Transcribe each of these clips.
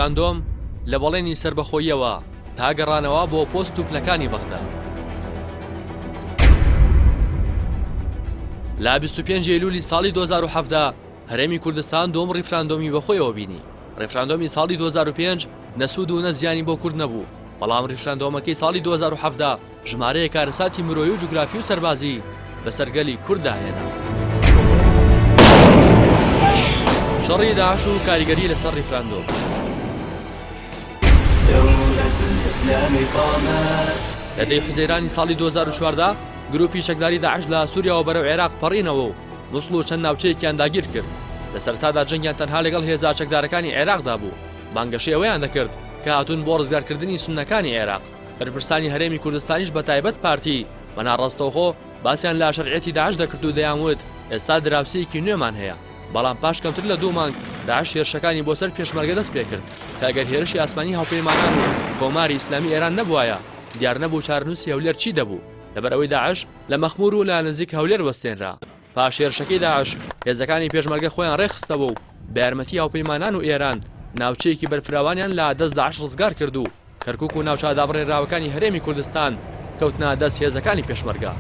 ڕیفراندۆم لە بەڵێنی سربەخۆییەوە تا گەڕانەوە بۆ پۆست و پلەکانی بەغدا. لا 25 ئەیلولی ساڵی 2017 هەرێمی کوردستان دۆم ڕیفراندۆمی بەخۆیەوە بینی. ڕیفراندۆمی ساڵی 2005 نەسوود و نەزیانی بۆ کورد نەبوو، بەڵام ڕیفراندۆمەکەی ساڵی 2017 ژمارەیە کارەساتی مرۆیی و جوگرافی و سەربازی بەسەرگەلی کوردداهێنا. شەڕی داعش و کاریگەری لەسەر ڕیفراندۆم. لە دەی حوزەیرانی ساڵی 2014 گروپی شەکداری داعش لە سووریا و بەرەو عێراق پەڕینەوە و موسڵ و چەند ناوچەیەکیان داگیر کرد. لە سەرەتادا جەنگیان تەنها لەگەڵ هێزا چەکدارەکانی عێراقدا بوو. بانگەشەی ئەوەیان دەکرد کە هاتوون بۆ ڕزگارکردنی سونەکانی عێراق. بەرپرسانی هەرێمی کوردستانیش بە تایبەت پارتی بەناڕاستەوخۆ باسییان لا شەرعەتی داعش دەکرد و دەیانوت ئێستا دراوسەیەکی نوێمان هەیە. بەڵام پاش کەمتر لە 2 مانگ داعش هێرشەکانی بۆ سەر پێشمەرگە دەست پێ کرد کە ئەگەر هێرشی ئاسمانی هاوپەیمانان و کۆماری ئیسلامی ئێران نەبووایە دیار نەبوو چارەنووسی هەولێر چی دەبوو، لەبەر ئەوەی داعش لە مەخمور و لە نزیک هەولێر وەستێنرا. پاش هێرشەکەی داعش هێزەکانی پێشمەرگە خۆیان ڕێخستەوە و بە یارمەتی هاوپەیمانان و ئێران ناوچەیەکی بەرفراوانیان لە دەست داعش ڕزگار کرد و کەرکووک و ناوچە دابڕێراوەکانی هەرێمی کوردستان کەوتنە دەست هێزەکانی پێشمەرگە.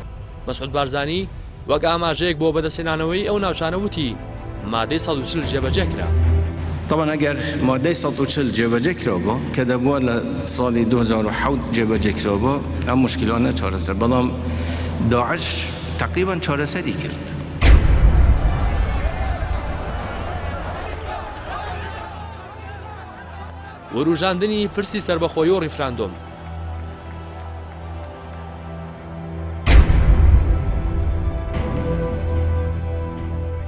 مەسعود بارزانی وەک ئاماژەیەک بۆ بەدەستهێنانەوەی ئەو ناوچانە وتی مادەی 140 جێبەجێ کرا. طبعا ئەگەر مادەی 140 جێبەجێ کرابوو کە دەبووە لە ساڵی 2007 جێبەجێ کرابوو ئەم مشکلانە چارەسەر، بەڵام داعش تقریبا چارەسەری کرد. وروژاندنی پرسی سربەخۆیی و ڕیفراندۆم.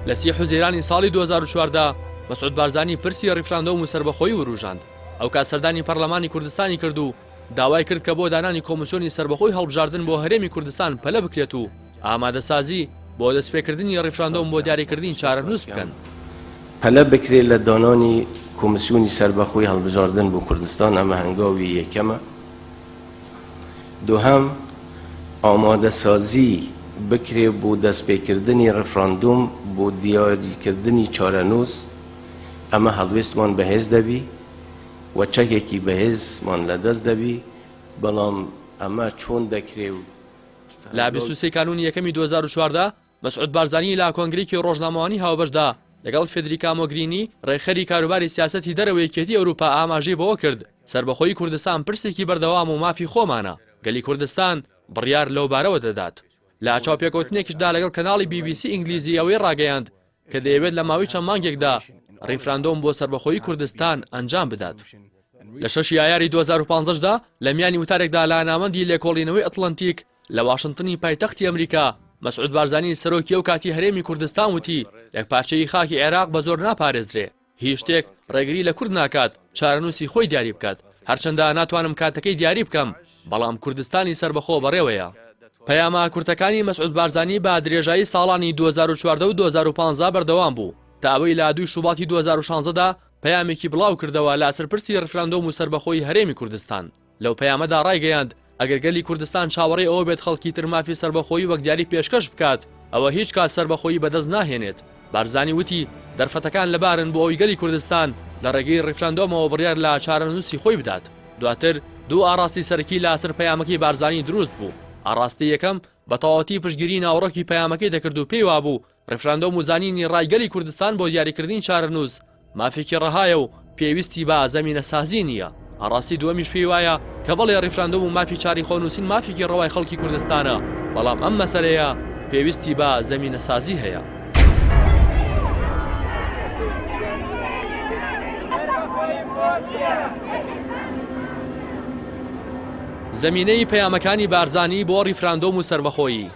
لە 30 حوزەیرانی ساڵی 2014 مەسعود بارزانی پرسی ڕیفراندۆم و سربەخۆیی وروژاند. ئەو کات سەردانی پەرلەمانی کوردستانی کرد و داوای کرد کە بۆ دانانی کۆمسیۆنی سربەخۆی هەڵبژاردن بۆ هەرێمی کوردستان پەلە بکرێت و ئامادەسازی بۆ دەستپێکردنی ڕیفراندۆم بۆ دیاریکردنی چارەنووس بکەن. پەلە بکرێت لە دانانی کۆمسیۆنی سربەخۆی هەڵبژاردن بۆ کوردستان، ئەمە هەنگاوی یەکەمە. دووهەم ئامادەسازی بکرێ بۆ دەستپێکردنی ڕیفراندۆم بۆ دیاریکردنی چارەنووس، ئەمە هەڵوێستمان بەهێز دەبی و چەکێکی بەهێزمان لەدەست دەبی، بەڵام ئەمە چۆن دەکرێ و لا 23 کانونی یەکەمی 2014 مەسعود بارزانی لا کۆنگرێکی ڕۆژنامەوانی هاوبەشدا لەگەڵ فێدریکا مۆگرینی ڕێخەری کاروباری سیاسەتی دەرەوەیەکێتی ئەوروپا ئاماژەی بەوە کرد سربەخۆیی کوردستان پرسێکی بەردەوام و مافی خۆمانە، گەلی کوردستان بڕیار لەو بارەوە دەدات. لا چاوپێکوتنێکیشدا لەگەڵ کەناڵی BBC ئینگلیزی ئەوەی ڕاگەیاند کە دەیەوێت لە ماوەی چەند مانگێکدا ڕیفراندۆم بۆ سربەخۆیی کوردستان ئەنجام بدات. لە 6 یاری 2015دا لە میانی وتارێکدا لە نامەندی لێکۆڵینەوەی ئەتڵەنتیک لە واشنگتنی پایتەختی ئەمریکا مەسعود بارزانی سەرۆکی ئەو کاتی هەرێمی کوردستان وتی یەکپارچەی خاکی عێراق بە زۆر ناپارێزرێ، هیچ شتێک ڕێگری لە کورد ناکات چارەنووسی خۆی دیاری بکات، هەرچەندە ناتوانم کاتەکەی دیاری بکەم، بەڵام کوردستانی سربەخۆ بەڕێوەیە. پەیامە کورتەکانی مەسعود بارزانی بە درێژایی ساڵانی 2014 و 2015 بەردەوام بوو تا ئەوەی لە 2 شوباتی 2016دا پەیامێکی بڵاو کردەوە لە سەرپرسی ڕیفراندۆم و سربەخۆی هەرێمی کوردستان. لەو پەیامەدا ڕایگەیاند ئەگەر گەلی کوردستان چاوەڕێی ئەوە بێت خەڵکی تر مافی سربەخۆیی وەک دیاری پێشکەش بکات ئەوە هیچ کات سربەخۆیی بەدەست ناهێنێت. بارزانی وتی دەرفەتەکان لەبارن بۆ ئەوی گەلی کوردستان لە ڕێگەی ڕیفراندۆمەوە بڕیار لە چارەنووسی خۆی بدات. دواتر دوو ئاراستی سەرەکی لە سەر پەیامەکەی بارزانی دروست بوو. ئاراستی یەکەم بە تەواوەتی پشتگیری ناوەڕۆکی پەیامەکەی دەکرد و پێی وابوو ڕیفراندۆم و زانینی ڕایگەلی کوردستان بۆ دیاریکردنی چارەنووس مافێکی ڕەهایە و پێویستی بە زەمینەسازی نییە. ئاراستی دووەمیش پێی وایە کە بەڵێ ڕیفراندۆم و مافی چاری خۆنووسین مافێکی ڕەوای خەڵکی کوردستانە، بەڵام ئەم مەسەلەیە پێویستی بە زەمینەسازی هەیە. زەمینەی پەیامەکانی بارزانی بۆ ڕیفراندۆم و سربەخۆیی.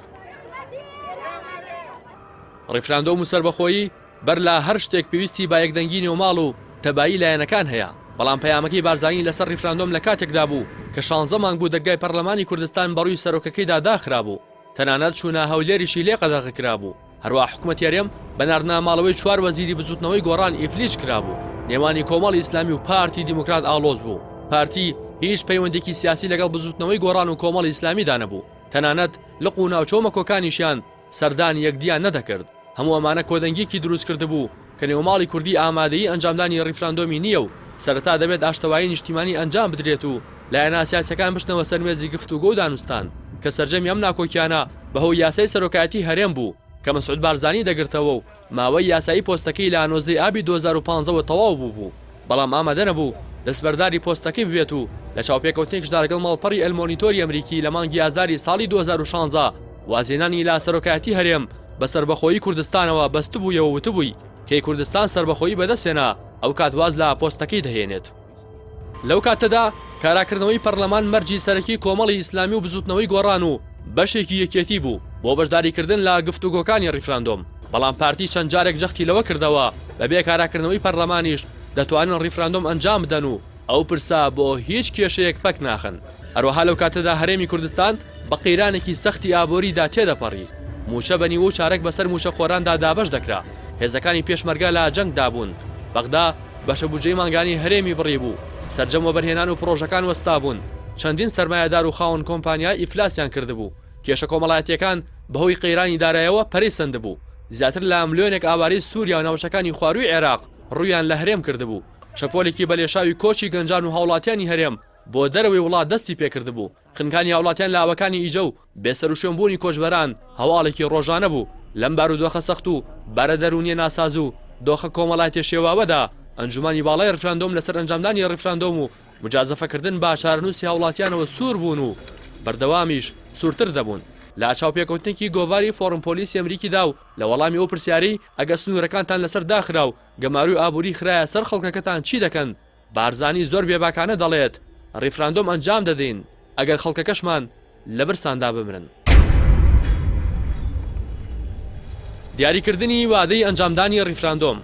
ڕیفراندۆم و سربەخۆیی بەر لە هەر شتێک پێویستی با یەکدەنگی نێوماڵ و تەبایی لایەنەکان هەیە، بەڵام پەیامەکەی بارزانی لەسەر ڕیفراندۆم لە کاتێکدا بوو کە 16 مانگ بوو دەرگای پەرلەمانی کوردستان بەڕووی سەرۆکەکەیدا داخرا بوو، تەنانەت چوونە هەولێریشی لێ قەدەغە کرا بوو. هەروە حکومەت یاریەم بە ناردناماڵەوەی 4 وەزیری بجووتنەوەی گۆڕان ئیفلیج کرا بوو. نێوانی کۆمەڵی ئیسلامی و پارتی دیموکرات ئاڵۆز بوو. پارتی هیچ پەیوەندێکی سیاسی لەگەڵ بجووتنەوەی گۆڕان و کۆمەڵی ئیسلامیدا نەبوو، تەنانەت لق و ناوچۆمە کۆکانیشیان سەردانی یەکدیان نەدەکرد. هەموو ئەمانە کۆدەنگێکی دروست کرده بوو کە نێوماڵی کوردی ئامادەیی ئەنجامدانی ڕیفراندۆمی نییە و سەرەتا دەبێت ئاشتەوایی نیشتیمانی ئەنجام بدرێت و لایەنە سیاسەکان بشنەوە سەر مێزی گفتوگۆ و دانوستان کە سەرجەمی ئەم ناکۆکیانە بەهۆی یاسای سەرۆکایەتی هەرێم بوو کە مەسعود بارزانی دەگرتەوە و ماوەی یاسایی پۆستەکەی لە 19 ئابی 2015 تەواو بوو بەڵام ئامادە نەبوو دەستبەرداری پۆستەکەی ببێت و لە چاوپێکەوتنێکشدا لەگەڵ ماڵپەڕی ئەلمۆنیتۆری ئەمریکی لە مانگی ئازاری ساڵی 2016 وازێنانی لا سەرۆکایەتی هەرێم بە سربەخۆیی کوردستانەوە بەستبوویەوە وتبووی کەی کوردستان سربەخۆیی بەدەستێنا ئەو کاتواز لە پۆستەکەی دەهێنێت. لەو کاتەدا کاراکردنەوەی پەرلەمان مەرجی سەرەکی کۆمەڵی ئیسلامی و بزوتنەوەی گۆڕان و بەشێکی یەکێتی بوو بۆ بەشداریکردن لە گفتوگۆکانی ڕیفراندۆم بەڵام پارتی چەند جارێک جەختی لەوە کردەوە بەبێ کاراکردنەوەی پەرلەمانیش دەتوانن ڕیفراندۆم ئەنجام بدەن و ئەو پرسا بۆ هیچ کێشەیەک پەک ناخن. هەروەها لەو کاتەدا هەرێمی کوردستان بە قەیرانێکی سەختی ئابۆریدا تێدەپەڕی موچە بەنیوە و چارەک بەسەر موچە خۆراندا دابەش دەکرا هێزەکانی پێشمەرگە لە جەنگدا بوون بەغدا بەشە بودجەی مانگانی هەرێمی بڕی بوو سەرجەم وەبەرهێنان و پرۆژەکان وەستا بوون چەندین سەرمایەدار و خاوەن کۆمپانیای ئیفلاسیان کردبوو کێشە کۆمەڵایەتیەکان بەهۆی قەیرانی دارایەوە پەرەیسەند بوو زیاتر لە ملیۆنێک ئاواری سووریا و ناوچەکانی خواروی عێراق ڕوویان لە هەرێم کردبوو شەپۆلێکی بەلێشاوی کۆچی گەنجان و هاوڵاتیانی هەرێم بۆ دەرەوەی وڵات دەستی پێکرد بوو خنکانی هاوڵاتیان لە ئاوەکانی ئیجە و بێسەر و شوێنبوونی کۆچبەران هەواڵێکی ڕۆژانە بوو لەم بارودۆخە سەخت و بارە دەرونیە ناساز و دۆخە کۆمەڵایەتی شێواوەدا ئەنجومانی باڵای ڕیفراندۆم لەسەر ئەنجامدانی ڕیفراندۆم و مجازەفەکردن با چارەنووسی هاوڵاتیانەوە سوور بوون و بەردەوامیش سوورتر دەبوون لە چاوپێکەوتنێکی گۆڤاری فۆرم پۆلیسی ئەمریکیدا و لە وەڵامی ئەو پرسیارەی ئەگەر سنوورەکانتان لەسەر داخرا و گەماروی ئابووری خراە سەر خەڵکەکەتان چی دەکەن بارزانی زۆر بێباکانە دەڵێت ڕیفراندۆم ئەنجام دەدەین ئەگەر خەڵکەکەشمان لە برساندا بمرن. دیاریکردنی وادەی ئەنجامدانی ڕیفراندۆم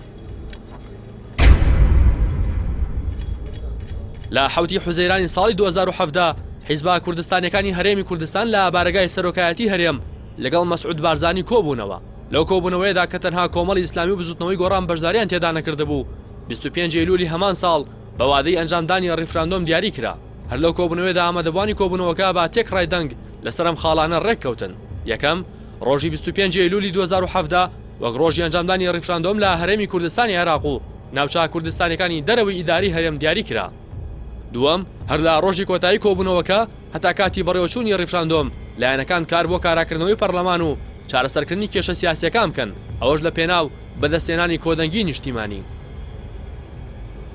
لە حوتی حوزەیرانی ساڵی 2017 حیزبا کوردستانیەکانی هەرێمی کوردستان لە بارگای سەرۆکایەتی هەرێم لەگەڵ مەسعود بارزانی کۆبوونەوە لەو کۆبوونەوەیدا کە تەنها کۆمەڵی ئیسلامی و بزوتنەوەی گۆڕان بەشداریان تێدا نەکردبوو 25 ئەیلولی هەمان ساڵ بە وادەی ئەنجامدانی ڕیفراندۆم دیاری کرا هەر لەو کۆبوونەوەیدا ئامادەبوانی کۆبوونەوەکە با تێک ڕایدەنگ لەسەرم خاڵانە ڕێککەوتن یەکەم ڕۆژی 25 ئەیلولی 2017 وەک ڕۆژی ئەنجامدانی ڕیفراندۆم لە هەرێمی کوردستانی عێراق و ناوچە کوردستانەکانی دەرەوەی ئیداری هەرێم دیاری کرا دووەم هەر لە ڕۆژی کۆتایی کۆبوونەوەکە هەتا کاتی بەڕێوەچوونی ڕیفراندۆم لایەنەکان کار بۆ کاراکردنەوەی پەرلەمان و چارەسەرکردنی کێشە سیاسیەکان بکەن ئەوەش لە پێناو بەدەستێنانی کۆدەنگی نیشتیمانی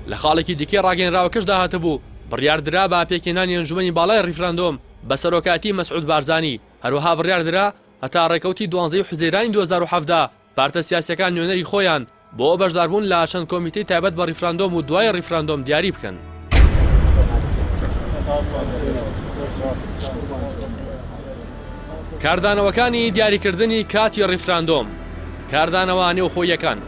لە خاڵێکی دیکەی ڕاگەنراوەکەشدا هاتبوو بڕیاردرا بە پێکێنانی ئەنجومەنی باڵای ڕیفراندۆم بە سەرۆکایەتی مەسعود بارزانی هەروەها بڕیاردرا هەتا ڕێکەوتی 12 حوزەیرانی 2017 پارتە سیاسیەکان نوێنەری خۆیان بۆ بەشداربوون لە چەند کۆمیتەی تایبەت بە ڕیفراندۆم و دوای ڕیفراندۆم دیاری بکەن. کاردانەوەکانی دیاریکردنی کاتی ڕیفراندۆم کاردانەوە نێوخۆیەکان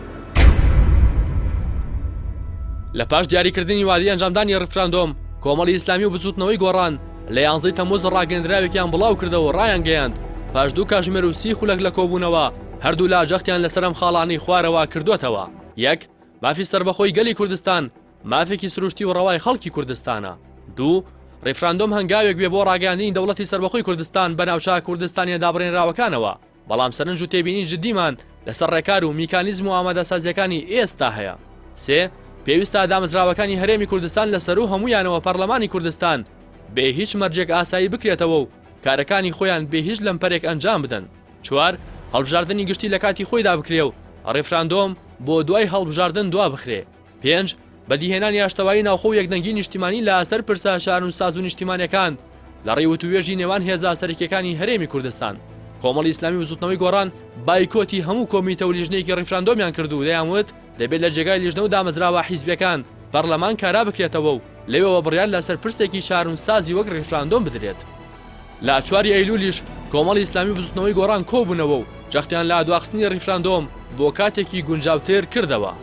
لە پاش دیاریکردنی وادی ئەنجامدانی ڕیفراندۆم کۆمەڵی ئیسلامی و بچوتنەوەی گۆڕان لە 11 تەمووز ڕاگەندراوێکیان بڵاو کردەوە ڕایان گەیاند پاش دوو کاتژمێر و 30 خولەک لە کۆبوونەوە هەردوو لا جەختیان لەسەرم خاڵانی خوارەوە کردوتەوە یەک مافی سربەخۆی گەلی کوردستان مافێکی سروشتی و ڕەوای خەڵکی کوردستانە دوو ڕیفراندۆم هەنگاوێک بێ بۆ ڕاگەاندنی دەوڵەتی سربەخۆی کوردستان بە ناوچە کوردستانیە دابڕێنراوەکانەوە بەڵام سەرنج و تێبینی جدیمان لەسەر ڕێکار و میکانیزم و ئامادەسازیەکانی ئێستا هەیە سێ پێویستە دامەزراوەکانی هەرێمی کوردستان لەسەر و هەمویانەوە پەرلەمانی کوردستان بێ هیچ مەرجێک ئاسایی بکرێتەوە و کارەکانی خۆیان بێ هیچ لەمپەرێک ئەنجام بدەن چوار هەڵبژاردننی گشتی لە کاتی خۆیدا بکرێ و ڕیفراندۆم بۆ دوای هەڵبژاردن دوا بخرێ پێنج بەدیهێنانی ئاشتەوایی ناوخۆ و یەکدەنگی نیشتیمانی لە ئەسەر پرسە شار و ساز و نیشتیمانیەکان لە ڕێوەتوێژی نێوان هێزا سەرکیەکانی هەرێمی کوردستان کۆمەڵی ئیسلامی و زوتنەوەی گۆڕان بایکۆتی هەموو کۆمیتە و لیژنەیەکی ڕیفراندۆمیان کردو دەیانوت دەبێت لە جێگای لیژنە و دامەزراوە حیزبیەکان پەرلەمان کارا بکرێتەوە و لەوێەوە بڕیار لەسەر پرسێکی چار و سازی وەک ڕیفراندۆم بدرێت لە 4 ئەیلولیش کۆمەڵی ئیسلامی و بزوتنەوەی گۆڕان کۆبوونەوە و جەختیان لە دواخستنی ڕیفراندۆم بۆ کاتێکی گونجاوتر کردەوە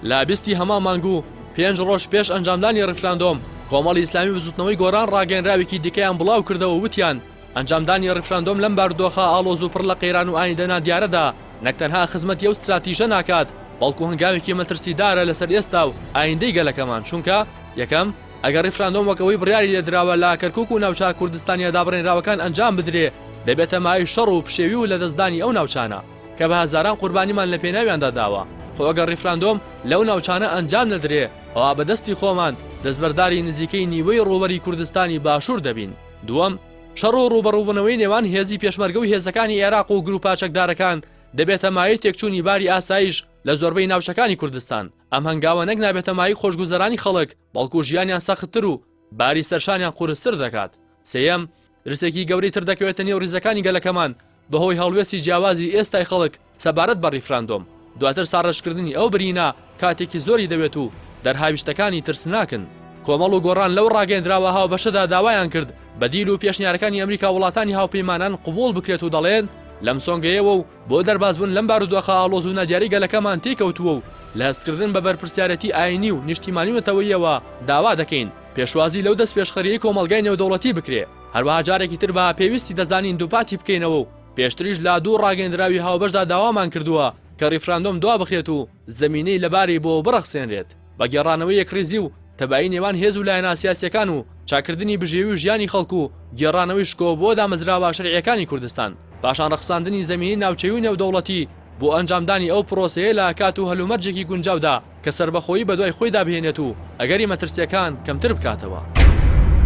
لە 20 هەمان مانگو 5 ڕۆژ پێش ئەنجامدانی ڕیفراندۆم کۆمەڵی ئیسلامی و بزوتنەوەی گۆڕان ڕاگەنراوێکی دیکەیان بڵاو کردەوە وتیان ئەنجامدانی ڕیفراندۆم لەم بارودۆخە ئاڵۆز و پڕ لە قەیران و ئایندەنا دیارەدا نەکتەنها خزمەتی ئەو استراتیژە ناکات بەڵکو هەنگاوێکی مەترسیدارە لەسەر ئێستا و ئایندەی گەلەکەمان چونکە یەکەم ئەگەر ڕیفراندۆم وەکەوەی بڕیاری لێدراوە لە کەرکووک و ناوچە کوردستانیە دابڕێنراوەکان ئەنجام بدرێ دەبێتە مای شەڕ و پشێوی و لە دەستدانی ئەو ناوچانە کە بە هەزاران قوربانیمان لە پێناویاندا داوە خۆگە ڕیفراندۆم لەو ناوچانە ئەنجام نەدرێ ئەوا بەدەستی خۆمان دەستبەرداری نزیکەی نیوەی ڕووبەری کوردستانی باشوور دەبین. دووەم، شەڕ و ڕوبەڕووبوونەوەی نێوان هێزی پێشمەرگە و هێزەکانی عێراق و گروپا چەکدارەکان دەبێتە مایەی تێکچوونی باری ئاسایش لە زۆربەی ناوچەکانی کوردستان. ئەم هەنگاوە نەک نابێتە مایەی خۆشگوزەرانی خەڵک، بەڵکو ژیانیان سەختتر و باری سەرشانیان قورستر دەکات. سێیەم، رسێکی گەورەی تر دەکەوێتە نێو ڕیزەکانی گەلەکەمان بەهۆی هەڵوێستی جیاوازی ئێستای خەڵک سەبارەت بە ڕیفراندۆم. دواتر ساڕەشکردنی ئەو برینە کاتێکی زۆری دەوێت و دەرهاویشتەکانی ترسناکن. کۆمەڵ و گۆڕان لەو ڕاگەندراوە هاوبەشەدا داوایان کرد بەدیل و پێشنیارەکانی ئەمریکا وڵاتانی هاوپەیمانان قبول بکرێت و دەڵێن لەم سۆنگەیەوە و بۆ دەربازبوون لەم بارودۆخە ئاڵۆز و نادیاری گەلەکەمان تێکەوتووە و لە هەستکردن بە بەرپرسیارەتی ئاینی و نیشتیمانیوەتەوەیەوە داوا دەکەین پێشوازی لەو دەست پێشخەریەی کۆمەلگای نێودەوڵەتی بکرێ. هەروەها جارێکی تر بە پێویستی دەزانین دووپاتی بکەینەوە و پێشتریش لا دوو ڕاگەندراوی هاوبەشدا داوامان کردووە کە ڕیفراندۆم دوا بخرێت و زەمینەی لەبارەی بۆ بڕەخسێنرێت بە گێڕانەوەی یەکڕێزی و تەبایی نێوان هێز و لایەنە سیاسیەکان و چاکردنی بژێوی و ژیانی خەڵکو و گێڕانەوەی شکۆ بۆ دامەزراوە شەرعیەکانی کوردستان، پاشان ڕەخساندنی زەمینی ناوچەی و نێودەوڵەتی بۆ ئەنجامدانی ئەو پرۆسەیە لە کات و هەلومەرجێکی گونجاودا کە سربەخۆیی بەدوای خۆیدا بهێنێت و ئەگەری مەترسیەکان کەمتر بکاتەوە.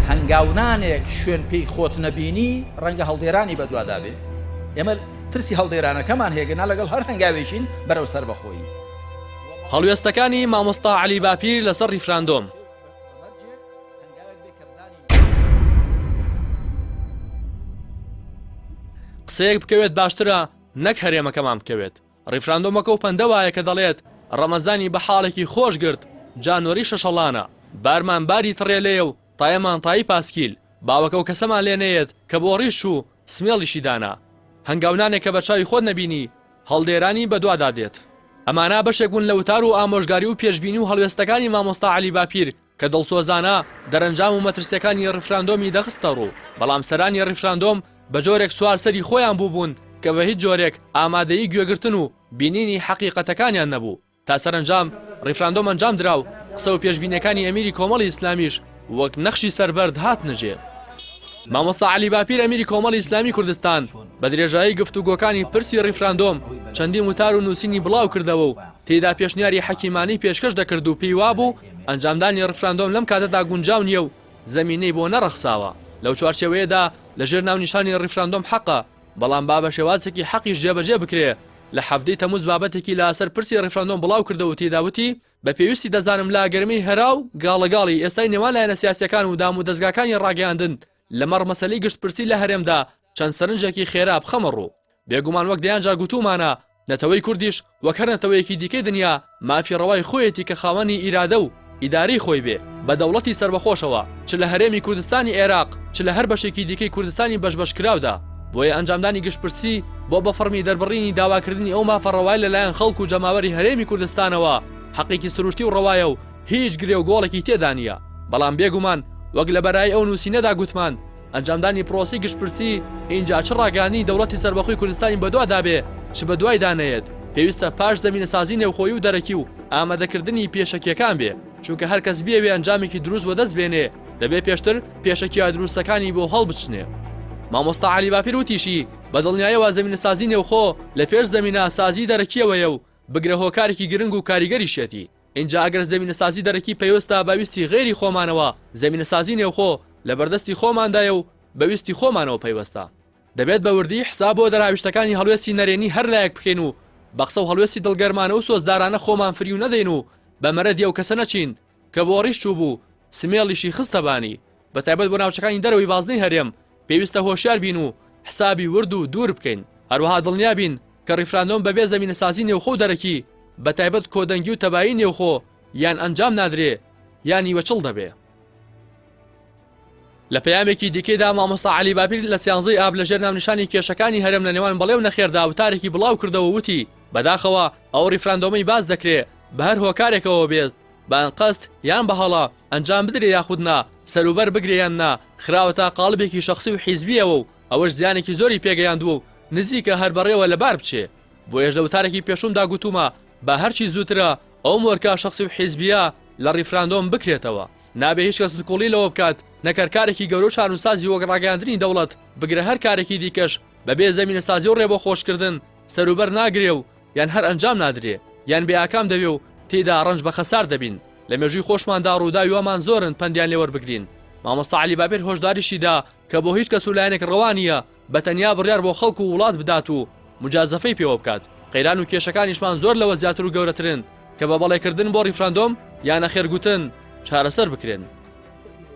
هەنگاونانێک شوێن پێی خۆت نەبینی ڕەنگە هەڵدێرانی بەدوادا بێ. ئێمە ترسی هەڵدێرانەکەمان هێگەنا لەگەڵ هەر هەنگاوێکین بەرەو سربەخۆیی. هەڵوێستەکانی مامۆستا عەلی باپیر لەسەر ڕیفراندۆم. قسەیەک بکەوێت باشترە نەک هەرێمەکەمان بکەوێت. ڕیفراندۆمەکە و پەندە وایە کە دەڵێت ڕەمەزانی بە حاڵێکی خۆش گرت، جانۆری شەشەڵانە، بارمان باری تڕێ لێ و تایەمان تایی پاسکیل، باوەکە و کەسەمان لێنەیەت کە بۆ ڕیش و سمێڵیشی دانا. هەنگاونانێک کە بە چاوی خۆت نەبینی هەڵدێرانی بەدوادا دێت. ئەمانە بەشێک بوون لە وتار و ئامۆژگاری و پێشبینی و هەڵوێستەکانی مامۆستا عەلی باپیر کە دڵسۆزانە دەرەنجام و مەترسیەکانی ڕیفراندۆمی دەخستە ڕوو. بەڵام سەرانی ڕیفراندۆم بە جۆرێک سوار سەری خۆیان بووبوون کە بە هیچ جۆرێک ئامادەیی گوێگرتن و بینینی حەقیقەتەکانیان نەبوو. تا سەرنجام ڕیفراندۆم ئەنجام درا و قسە و پێشبینیەکانی ئەمیری کۆمەڵی ئیسلامیش وەک نەخشی سەربەرد هات نەجێ. مامۆستا عەلی باپیر ئەمیری کۆمەڵی ئیسلامی کوردستان بە درێژایی گفتوگۆکانی پرسی ڕیفراندۆم چەندین وتار و نووسینی بڵاو کردەوە و تێدا پێشنیاری حەکیمانی پێشکەش دەکرد و پێی وابوو ئەنجامدانی ڕیفراندۆم لەم کاتەدا گونجاو نییە و زەمینەی بۆ نەڕەخساوە. لەو چوارچێوەیەدا لەژێر ناونیشانی ڕیفراندۆم حەقە، بەڵام بابە شێوازێکی حەقی جێبەجێ بکرێ. لە هەفتەی تەمووز بابەتێکی لەسەر پرسی ڕیفراندۆم بڵاو کردەوە و تێداوتی بە پێویستی دەزانم لا گەرمەی هەرا و گاڵەگاڵی ئێستای نێوان لایەنە سیاسیەکان و دام و دەستگاکانی ڕاگەیاندن لەمەڕ مەسەلەی گشتپرسی لە هەرێمدا چەند سەرنجێکی خێرا بخەمە ڕوو. بێگومان وەک دەیانجار گوتومانە نەتەوەی کوردیش وەک هەر نەتەوەیەکی دیکەی دنیا مافی ڕەوای خۆیەتی کە خاوەنی ئیرادە و ئیداری خۆی بێ بە دەوڵەتی سربەخۆشەوە چ لە هەرێمی کوردستانی عێراق چ لە هەر بەشێکی دیکەی کوردستانی بەشبەشکراودا. بۆیە ئەنجامدانی گشتپرسی بۆ بە فەرمی دەربڕینی داواکردنی ئەو مافەڕەوای لەلایەن خەڵک و جەماوەری هەرێمی کوردستانەوە حەقێکی سروشتی و ڕەوایە و هیچ گرێ و گۆڵێکی تێدا نییە. بەڵام بێگومان وەک لە بەرای ئەو نووسینەدا گوتمان ئەنجامدانی پرۆسی گشتپرسی اینجا چ ڕاگەیاندنی دەوڵەتی سەربەخۆی کوردستانی بەدوادا بێ چ بەدوای دانەیەت پێویستە پاش زەمینەسازی نێوخۆیی و دەرەکی و ئامادەکردنی پێشەکیەکان بێ، چونکە هەر کەس بێوێ ئەنجامێکی دروست بۆ دەست بێنێ دەبێت پێشتر پێشەکیە دروستەکانی بۆ هەڵبچنێ. مامۆستا عەلی باپیر وتیشی بە دڵنیاییەوە زەمینەسازی نێوخۆ لە پێش زەمینەسازی دەرەکیەوەیە و بگرە هۆکارێکی گرنگ و کاریگەری شێتی. اینجا ئەگەر زەمینەسازی دەرەکی پێویستە بەویستی غێری خۆمانەوە زەمینەسازی نێوخۆ لە بەردەستی خۆماندایە و بەویستی خۆمانەوە پەیوەستە. دەبێت بە وردی حساب بۆ دەراویشتەکانی هەڵوێستی نەرێنی هەر لایەک بکەین و بەقسە و هەڵوێستی دڵگەرمانە و سۆزدارانە خۆمان فری و نەدەین و بە مەرەدیە و کەسە نەچین کە بۆ ڕیش چوو بوو سمێڵیشی خستەبانی. بەتایبەت بۆ ناوچەکانی دەرەوەی بازنەی هەرێم پێویستە هۆشیار بین و حسابی ورد و دوور بکەین. هەروەها دڵنیا بین کە ڕیفراندۆم بەبێ زەمینەسازی نێوخۆ و دەرەکی بەتایبەت کۆدەنگی و تەبایی نێوخۆ یان ئەنجام نادرێ یان نیوەچڵ دەبێ. لە پەیامێکی دیکەیدا مامۆستا عەلی باپیر لە سیانزەی ئاب لەژێر ناونیشانی کێشەکانی هەرێم لە نێوان بەڵێ و نەخێردا وتارێکی بڵاو کردەوە وتی بەداخەوە ئەو ڕیفراندۆمەی باز دەکرێت بە هەر هۆکارێکەوە بێت بە ئەنقەست یان بەهەڵە ئەنجام بدرێ یاخودنا سەروبەر بگرێ یان نا خراوەتە قاڵبێکی شەخسی و حیزبیەوە و ئەوەش زیانێکی زۆری پێگەیاندووە و نزیکە هەر بەڕێوە لەبار بچێ. بۆ ێژ لە وتارێکی پێشومدا گوتومە بە هەرچی زووترە ئەو مۆرکە شەخسی و حیزبیە لە ڕیفراندۆم بکرێتەوە. نابێ هیچ کەس دکۆڵی لەوە بکات نەکەرکارێکی گەورە و چارەنووسازی وەک ڕاگەیاندنی دەوڵەت بگرە هەر کارێکی دیکەش بەبێ زەمینەسازی و ڕێبۆ خۆشکردن سەروبەر ناگرێ و یان هەر ئەنجام نادرێ یان بێئاکام دەبێ و تێدا ڕەنج بە خەسار دەبین لە مێژووی خۆشماندا ڕووداوی وامان زۆرن پندیان لێوە بگرین مامۆستا عەلی بابیر هۆشداریشیدا کە بۆ هیچ کەس و لایەنێک ڕەوانیە بەتەنیا بڕیار بۆ خەڵک و وڵات بدات و مجازەفەی پێوە بکات قەیران و کێشەکانیشمان زۆر لەوە زیاتر و گەورەترن کە بە بەڵێکردن بۆ ڕیفراندۆم یانە خێرگوتن چارەسەر بکرێن